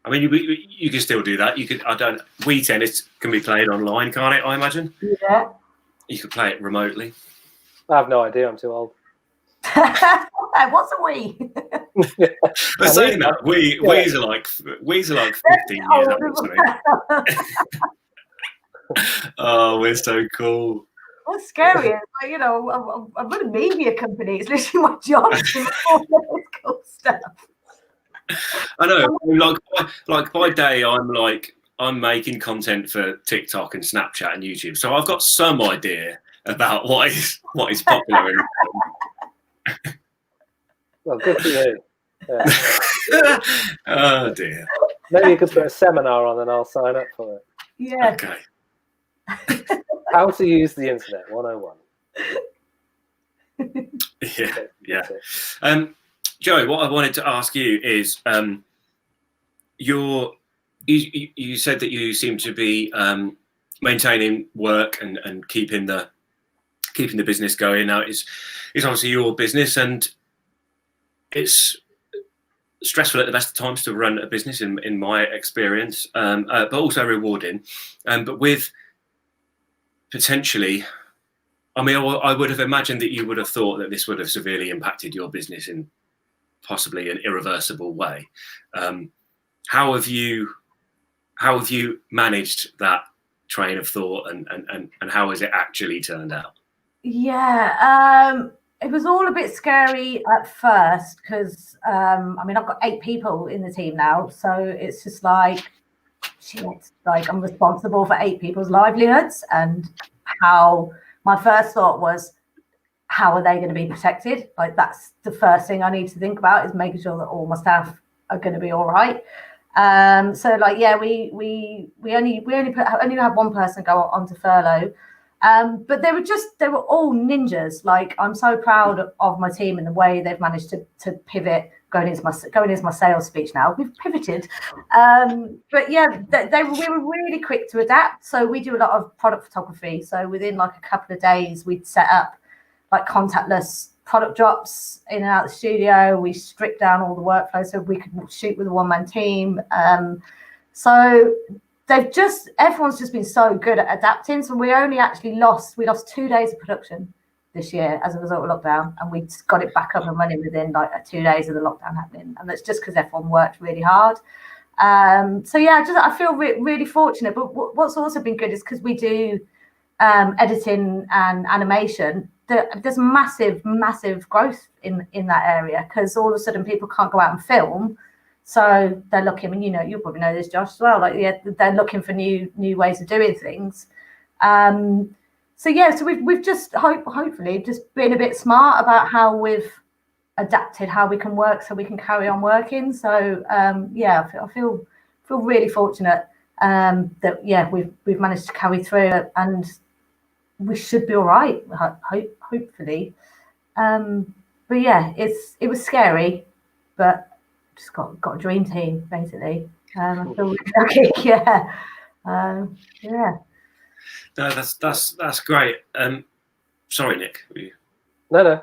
B: I mean, you can still do that. Wii tennis can be played online, can't it? I imagine.
C: Yeah.
B: You could play it remotely.
A: I have no idea. I'm too old.
C: What's a Wii?
B: But saying that, Wii's are like 15 years old or something. Oh, we're so cool.
C: What's scary is, like, you know, I'm in a media company. It's literally my job to do all this cool stuff.
B: I know. Like by day, I'm making content for TikTok and Snapchat and YouTube, so I've got some idea about what is popular.
A: Well, good for you. Yeah.
B: Oh dear.
A: Maybe you could put a seminar on, and I'll sign up for it.
C: Yeah.
B: Okay.
A: How to use the internet 101.
B: Yeah. Joe, what I wanted to ask you is, you said that you seem to be maintaining work and keeping the business going. Now it's obviously your business, and it's stressful at the best of times to run a business in my experience, but also rewarding. But with potentially, I mean, I would have imagined that you would have thought that this would have severely impacted your business in possibly an irreversible way. How have you managed that train of thought, and how has it actually turned out?
C: Yeah, it was all a bit scary at first because I mean, I've got 8 people in the team now, so it's just like, shit, like I'm responsible for 8 people's livelihoods, and how my first thought was, how are they going to be protected? Like, that's the first thing I need to think about, is making sure that all my staff are going to be all right. So like, yeah, we only had one person go onto furlough, but they were all ninjas. Like, I'm so proud of my team and the way they've managed to pivot. Going into my sales speech now, we've pivoted, but yeah, we were really quick to adapt. So we do a lot of product photography. So within like a couple of days, we'd set up like contactless product drops in and out of the studio. We stripped down all the workflow so we could shoot with a one-man team. So everyone's just been so good at adapting. So we lost 2 days of production this year as a result of lockdown, and we got it back up and running within like 2 days of the lockdown happening. And that's just because everyone worked really hard. So yeah, I feel really fortunate. But what's also been good is because we do editing and animation, there's massive growth in that area, because all of a sudden people can't go out and film. So they're looking, and you'll probably know this, Josh, as well. Like, yeah, they're looking for new ways of doing things. So we've just hopefully just been a bit smart about how we've adapted how we can work, so we can carry on working. So I feel really fortunate that we've managed to carry through, and we should be all right. Hopefully, but yeah, it was scary, but just got a dream team basically. I feel really lucky. Yeah.
B: No, that's great. Sorry, Nick.
A: No.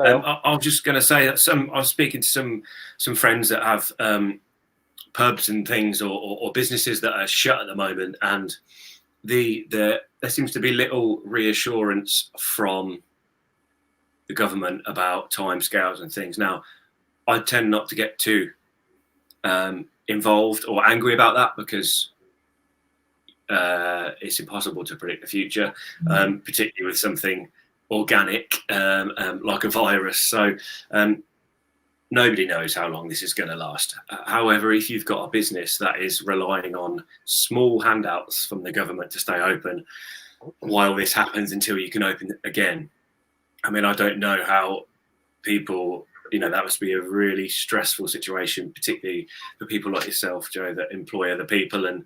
B: I was just going to say that I was speaking to some friends that have pubs and things, or businesses that are shut at the moment, and there seems to be little reassurance from the government about timescales and things. Now, I tend not to get too involved or angry about that, because it's impossible to predict the future, particularly with something organic like a virus. So nobody knows how long this is going to last. However, if you've got a business that is relying on small handouts from the government to stay open while this happens until you can open again, I mean, I don't know how people, that must be a really stressful situation, particularly for people like yourself, Joe, that employ other people, and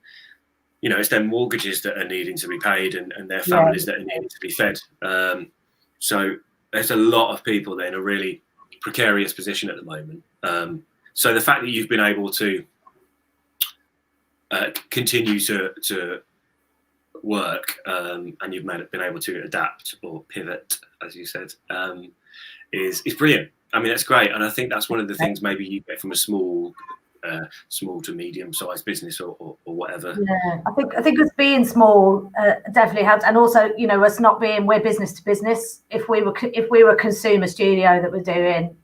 B: it's their mortgages that are needing to be paid, and their families that are needing to be fed. So there's a lot of people that are in a really precarious position at the moment. So the fact that you've been able to continue to work, and you've been able to adapt or pivot, as you said, is brilliant. I mean, that's great. And I think that's one of the things maybe you get from a small to medium-sized business or whatever.
C: Yeah, I think us being small definitely helps, and also us not being, we're business to business. If we were a consumer studio that were doing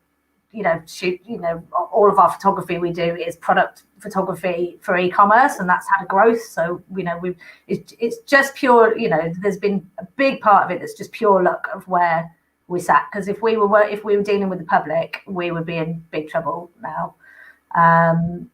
C: all of our photography we do is product photography for e-commerce, and that's had a growth. So it's just pure. There's been a big part of it that's just pure luck of where we sat. Because if we were dealing with the public, we would be in big trouble now.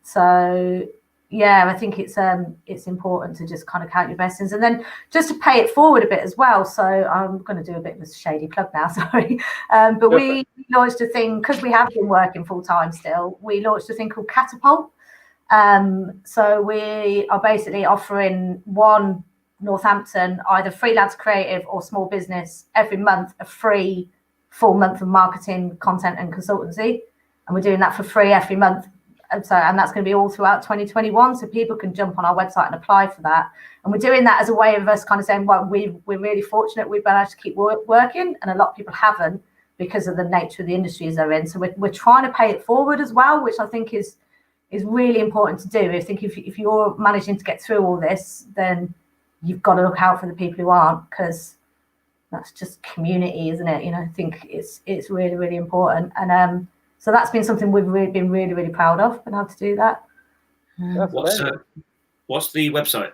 C: So yeah, I think it's important to just kind of count your blessings, and then just to pay it forward a bit as well. So I'm going to do a bit of a shady plug now, sorry. But we launched a thing, because we have been working full time still. We launched a thing called Catapult. So we are basically offering one Northampton, either freelance creative or small business, every month a free full month of marketing, content and consultancy. And we're doing that for free every month. And that's going to be all throughout 2021. So people can jump on our website and apply for that. And we're doing that as a way of us kind of saying, well, we're really fortunate we've managed to keep working. And a lot of people haven't, because of the nature of the industries they're in. So we're trying to pay it forward as well, which I think is really important to do. I think if you're managing to get through all this, then you've got to look out for the people who aren't, because that's just community, isn't it? I think it's really, really important. And so that's been something we've been really, really proud of, been able to do that.
B: What's the website?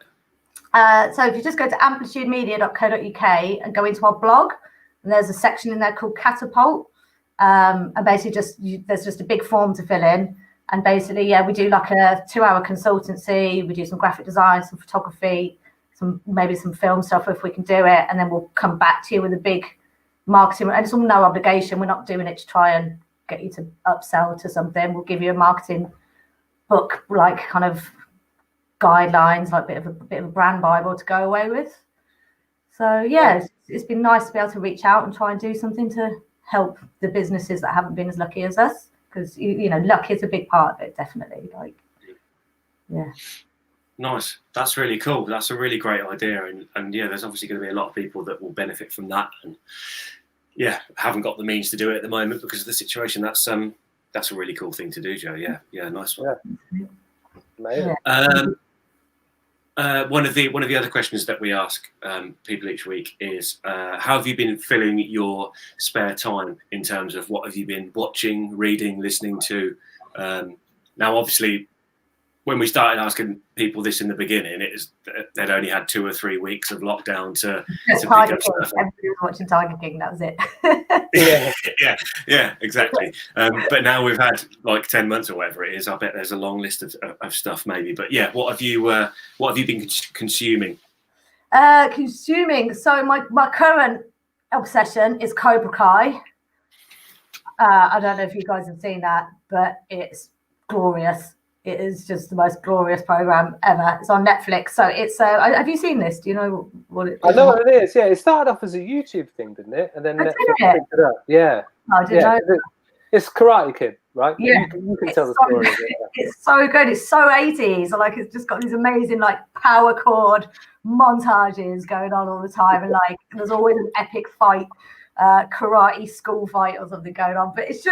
C: So if you just go to amplitudemedia.co.uk and go into our blog, and there's a section in there called Catapult, and basically there's just a big form to fill in. And basically, we do like a 2-hour consultancy. We do some graphic design, some photography, maybe some film stuff if we can do it, and then we'll come back to you with a big marketing. And it's all no obligation. We're not doing it to try and get you to upsell to something. We'll give you a marketing book, like kind of guidelines, like a bit of a brand bible to go away with. So yeah, it's been nice to be able to reach out and try and do something to help the businesses that haven't been as lucky as us, because luck is a big part of it, definitely.
B: Nice. That's really cool. That's a really great idea, and yeah, there's obviously going to be a lot of people that will benefit from that. And haven't got the means to do it at the moment because of the situation. That's a really cool thing to do, Joe. Yeah, nice one.
A: Amazing.
B: One of the other questions that we ask people each week is, how have you been filling your spare time in terms of what have you been watching, reading, listening to? Now, obviously, when we started asking people this in the beginning, they'd only had 2 or 3 weeks of lockdown to pick up stuff.
C: Everybody was watching Tiger King. That was it.
B: yeah, exactly. But now we've had like 10 months or whatever it is. I bet there's a long list of stuff, maybe. But yeah, what have you been consuming?
C: So my current obsession is Cobra Kai. I don't know if you guys have seen that, but it's glorious. It is just the most glorious program ever. It's on Netflix. So it's. Have you seen this? Do you know what it is?
A: I know what it is. Yeah, it started off as a YouTube thing, didn't it? And then Netflix picked it up. Yeah.
C: I didn't know.
A: It's Karate Kid, right?
C: Yeah.
A: You can tell the story of it.
C: It's so good. It's so 80s. Like, it's just got these amazing like power chord montages going on all the time, and like there's always an epic fight. Karate school fight or something going on, but it's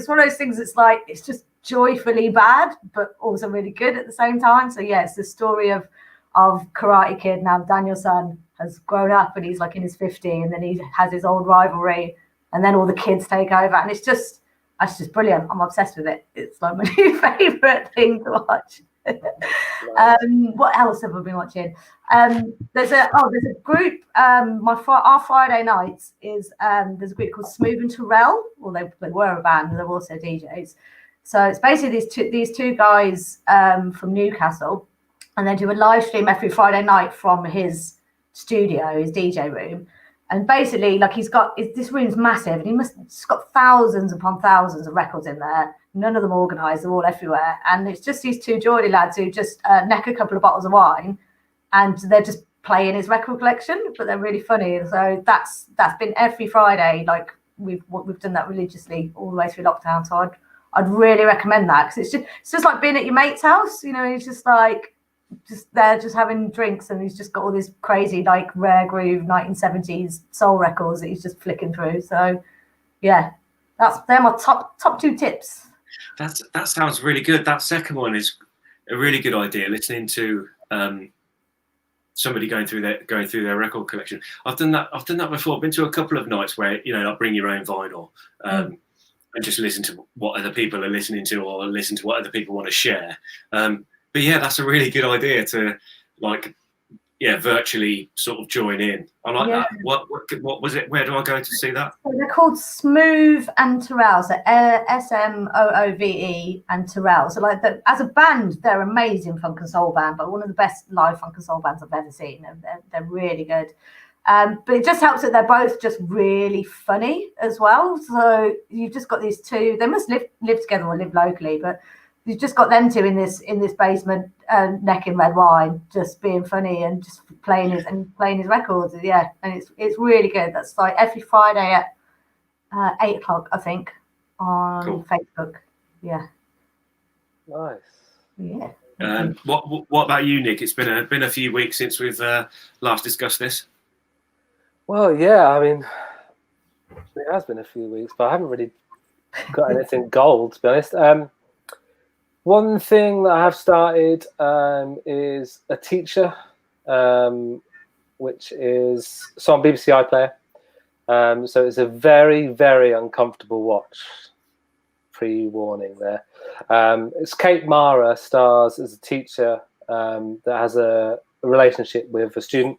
C: one of those things. It's like it's just joyfully bad, but also really good at the same time. So yeah, it's the story of Karate Kid. Now Daniel's son has grown up and he's like in his 50, and then he has his old rivalry, and then all the kids take over, and it's just brilliant. I'm obsessed with it. It's like my new favorite thing to watch. What else have I been watching? There's a group. Our Friday nights is there's a group called Smooth and Terrell. Well, they were a band, and they're also DJs. So it's basically these two guys from Newcastle, and they do a live stream every Friday night from his studio, his DJ room. And basically, like this room's massive, and he's got thousands upon thousands of records in there. None of them organised; they're all everywhere. And it's just these two Geordie lads who just neck a couple of bottles of wine, and they're just playing his record collection. But they're really funny, and so that's been every Friday. Like we've done that religiously all the way through lockdown. So I'd really recommend that, because it's just like being at your mate's house. You know, it's just like. They're just having drinks, and he's just got all these crazy like rare groove 1970s soul records that he's just flicking through. So yeah, they're my top 2 tips.
B: That sounds really good. That second one is a really good idea, listening to somebody going through their record collection. I've done that before. I've been to a couple of nights where, you know, like bring your own vinyl and just listen to what other people are listening to, or listen to what other people want to share. But yeah, that's a really good idea to virtually sort of join in. I like that. What was it? Where do I go to see that?
C: So they're called Smooth and Terrell. So SMOOVE and Terrell. So like as a band, they're amazing funk and soul band, but one of the best live funk and soul bands I've ever seen. They're really good. But it just helps that they're both just really funny as well. So you've just got these two. They must live together or live locally, but you've just got them two in this basement, necking red wine, just being funny and just playing his records. Yeah, and it's really good. That's like every Friday at 8:00, I think, on Facebook. Yeah.
A: Nice.
C: Yeah.
B: What about you, Nick? It's been a few weeks since we've last discussed this.
A: Well, yeah, I mean, it has been a few weeks, but I haven't really got anything gold, to be honest. One thing that I have started is A Teacher, which is on BBC iPlayer. So it's a very, very uncomfortable watch. Pre-warning there. It's Kate Mara stars as a teacher that has a relationship with a student.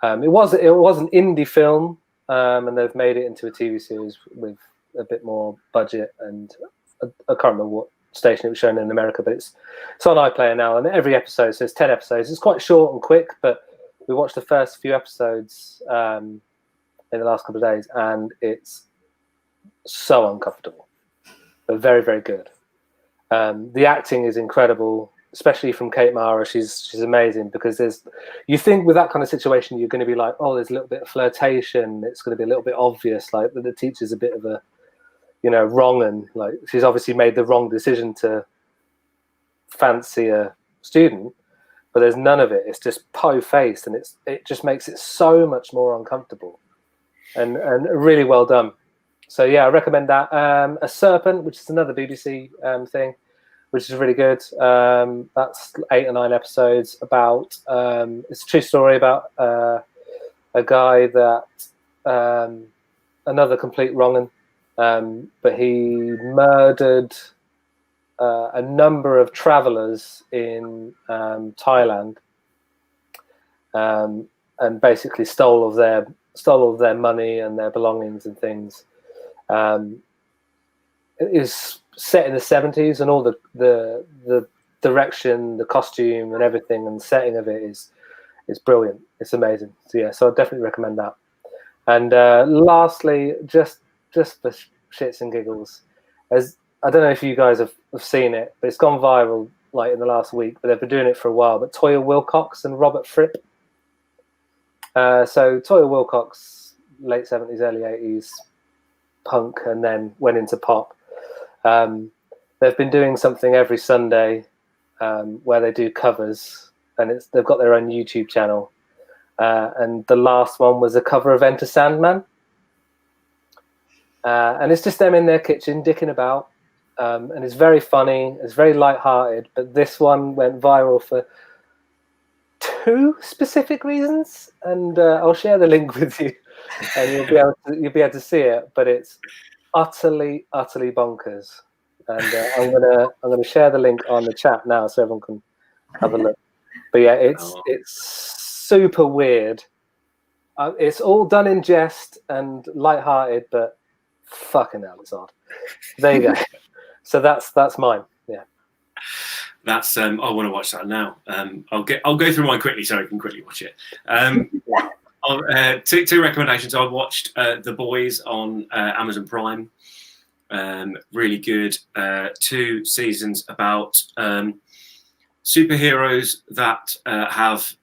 A: It was an indie film, and they've made it into a TV series with a bit more budget, and I can't remember what station it was shown in America, but it's on iPlayer now, and every episode, so it's 10 episodes. It's quite short and quick, but we watched the first few episodes in the last couple of days, and it's so uncomfortable, but very, very good. The acting is incredible, especially from Kate Mara. She's amazing, because you think with that kind of situation you're going to be like, oh, there's a little bit of flirtation, it's going to be a little bit obvious, like the teacher's a bit of a, you know, wrong, and like she's obviously made the wrong decision to fancy a student, but there's none of it. It's just po-faced, and it just makes it so much more uncomfortable. and really well done. So yeah, I recommend that. A Serpent, which is another BBC thing, which is really good. That's 8 or 9 episodes about. It's a true story about a guy that another complete wrong'un, but he murdered a number of travellers in Thailand, and basically stole all of their money and their belongings and things. It is set in the 70s, and all the direction, the costume, and everything, and the setting of it is brilliant. It's amazing. So yeah, so I definitely recommend that. And lastly, just for shits and giggles, as I don't know if you guys have seen it, but it's gone viral like in the last week. But they've been doing it for a while. But Toya Wilcox and Robert Fripp. So Toya Wilcox, late 70s, early 80s, punk, and then went into pop. They've been doing something every Sunday where they do covers, and they've got their own YouTube channel. And the last one was a cover of Enter Sandman. And it's just them in their kitchen dicking about. And it's very funny. It's very light-hearted. But this one went viral for 2 specific reasons. And I'll share the link with you, and you'll be able to see it. But it's utterly bonkers. And I'm gonna share the link on the chat now so everyone can have a look. But yeah, it's super weird. It's all done in jest and light-hearted, but fucking hell, it's odd. There you go. So that's mine. Yeah.
B: That's I want to watch that now. I'll go through mine quickly so I can quickly watch it. Two recommendations. I watched The Boys on Amazon Prime. Really good. 2 seasons about superheroes that have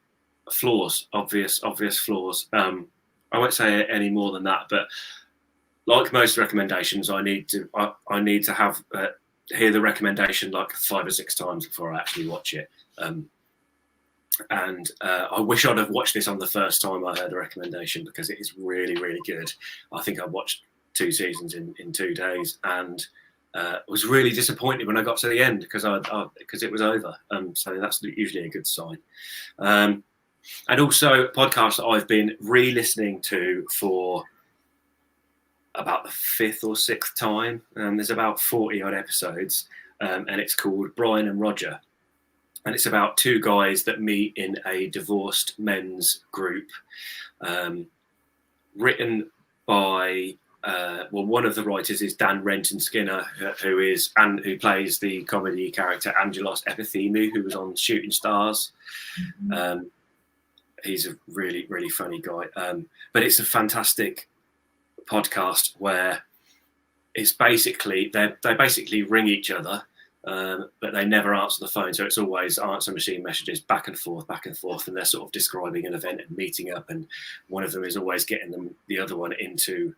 B: flaws, obvious flaws. I won't say any more than that, but like most recommendations, I need to have hear the recommendation like 5 or 6 times before I actually watch it. And I wish I'd have watched this on the first time I heard the recommendation, because it is really, really good. I think I watched 2 seasons in 2 days, and was really disappointed when I got to the end because it was over. So that's usually a good sign. And also, podcasts that I've been re-listening to for about the 5th or 6th time. There's about 40 odd episodes, and it's called Brian and Roger. And it's about 2 guys that meet in a divorced men's group, written by, one of the writers is Dan Renton Skinner, who plays the comedy character Angelos Epithemiou, who was on Shooting Stars. Mm-hmm. He's a really, really funny guy. But it's a fantastic podcast where it's basically they basically ring each other, but they never answer the phone, so it's always answer machine messages back and forth, and they're sort of describing an event and meeting up, and one of them is always getting the other one into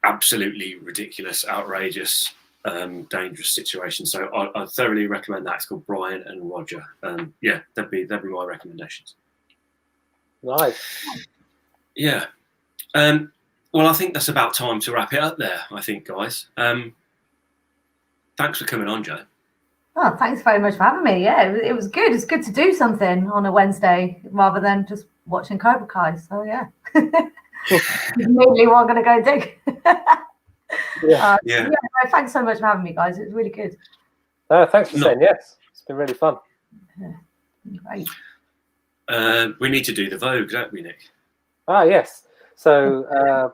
B: absolutely ridiculous, outrageous, dangerous situations. So I thoroughly recommend that. It's called Brian and Roger. Yeah, that'd be my recommendations.
A: Nice.
B: Yeah. Well, I think that's about time to wrap it up there, I think, guys. Thanks for coming on, Joe.
C: Oh, thanks very much for having me. Yeah, it was good. It's good to do something on a Wednesday rather than just watching Cobra Kai. So, yeah. Immediately what I'm going to go dig. Yeah, thanks so much for having me, guys. It was really good.
A: Thanks for saying yes. It's been really fun.
C: Yeah, great.
B: We need to do the Vogue, don't we, Nick?
A: Yes. So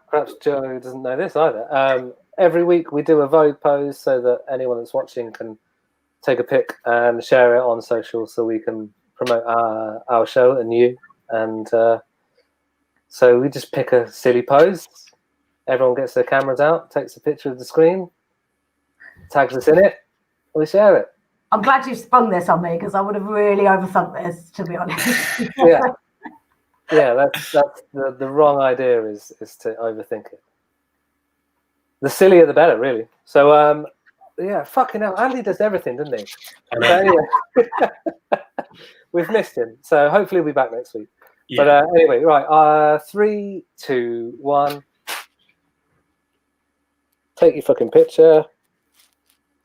A: perhaps Joe doesn't know this either. Every week we do a Vogue pose so that anyone that's watching can take a pic and share it on social, so we can promote our show and you. And so we just pick a silly pose. Everyone gets their cameras out, takes a picture of the screen, tags us in it, we share it.
C: I'm glad you sprung this on me, because I would have really overthunk this, to be honest.
A: Yeah, that's the wrong idea is to overthink it. The sillier the better, really. So yeah, fucking hell, Andy does everything, doesn't he? Anyway, we've missed him, so hopefully we'll be back next week. Yeah. But anyway, right, 3, 2, 1. Take your fucking picture.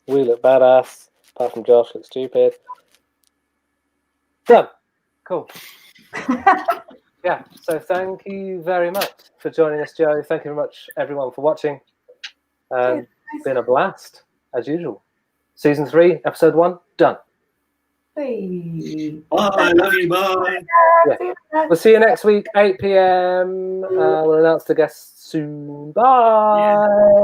A: We look badass. Apart from Josh, looks stupid. Done. Cool. Yeah. So thank you very much for joining us, Joe. Thank you very much, everyone, for watching. It's been a blast, as usual. Season 3, episode 1, done.
C: Hey.
B: Bye. Love you. Bye.
A: Yeah. We'll see you next week, 8 p.m. We'll announce the guests soon. Bye. Yeah.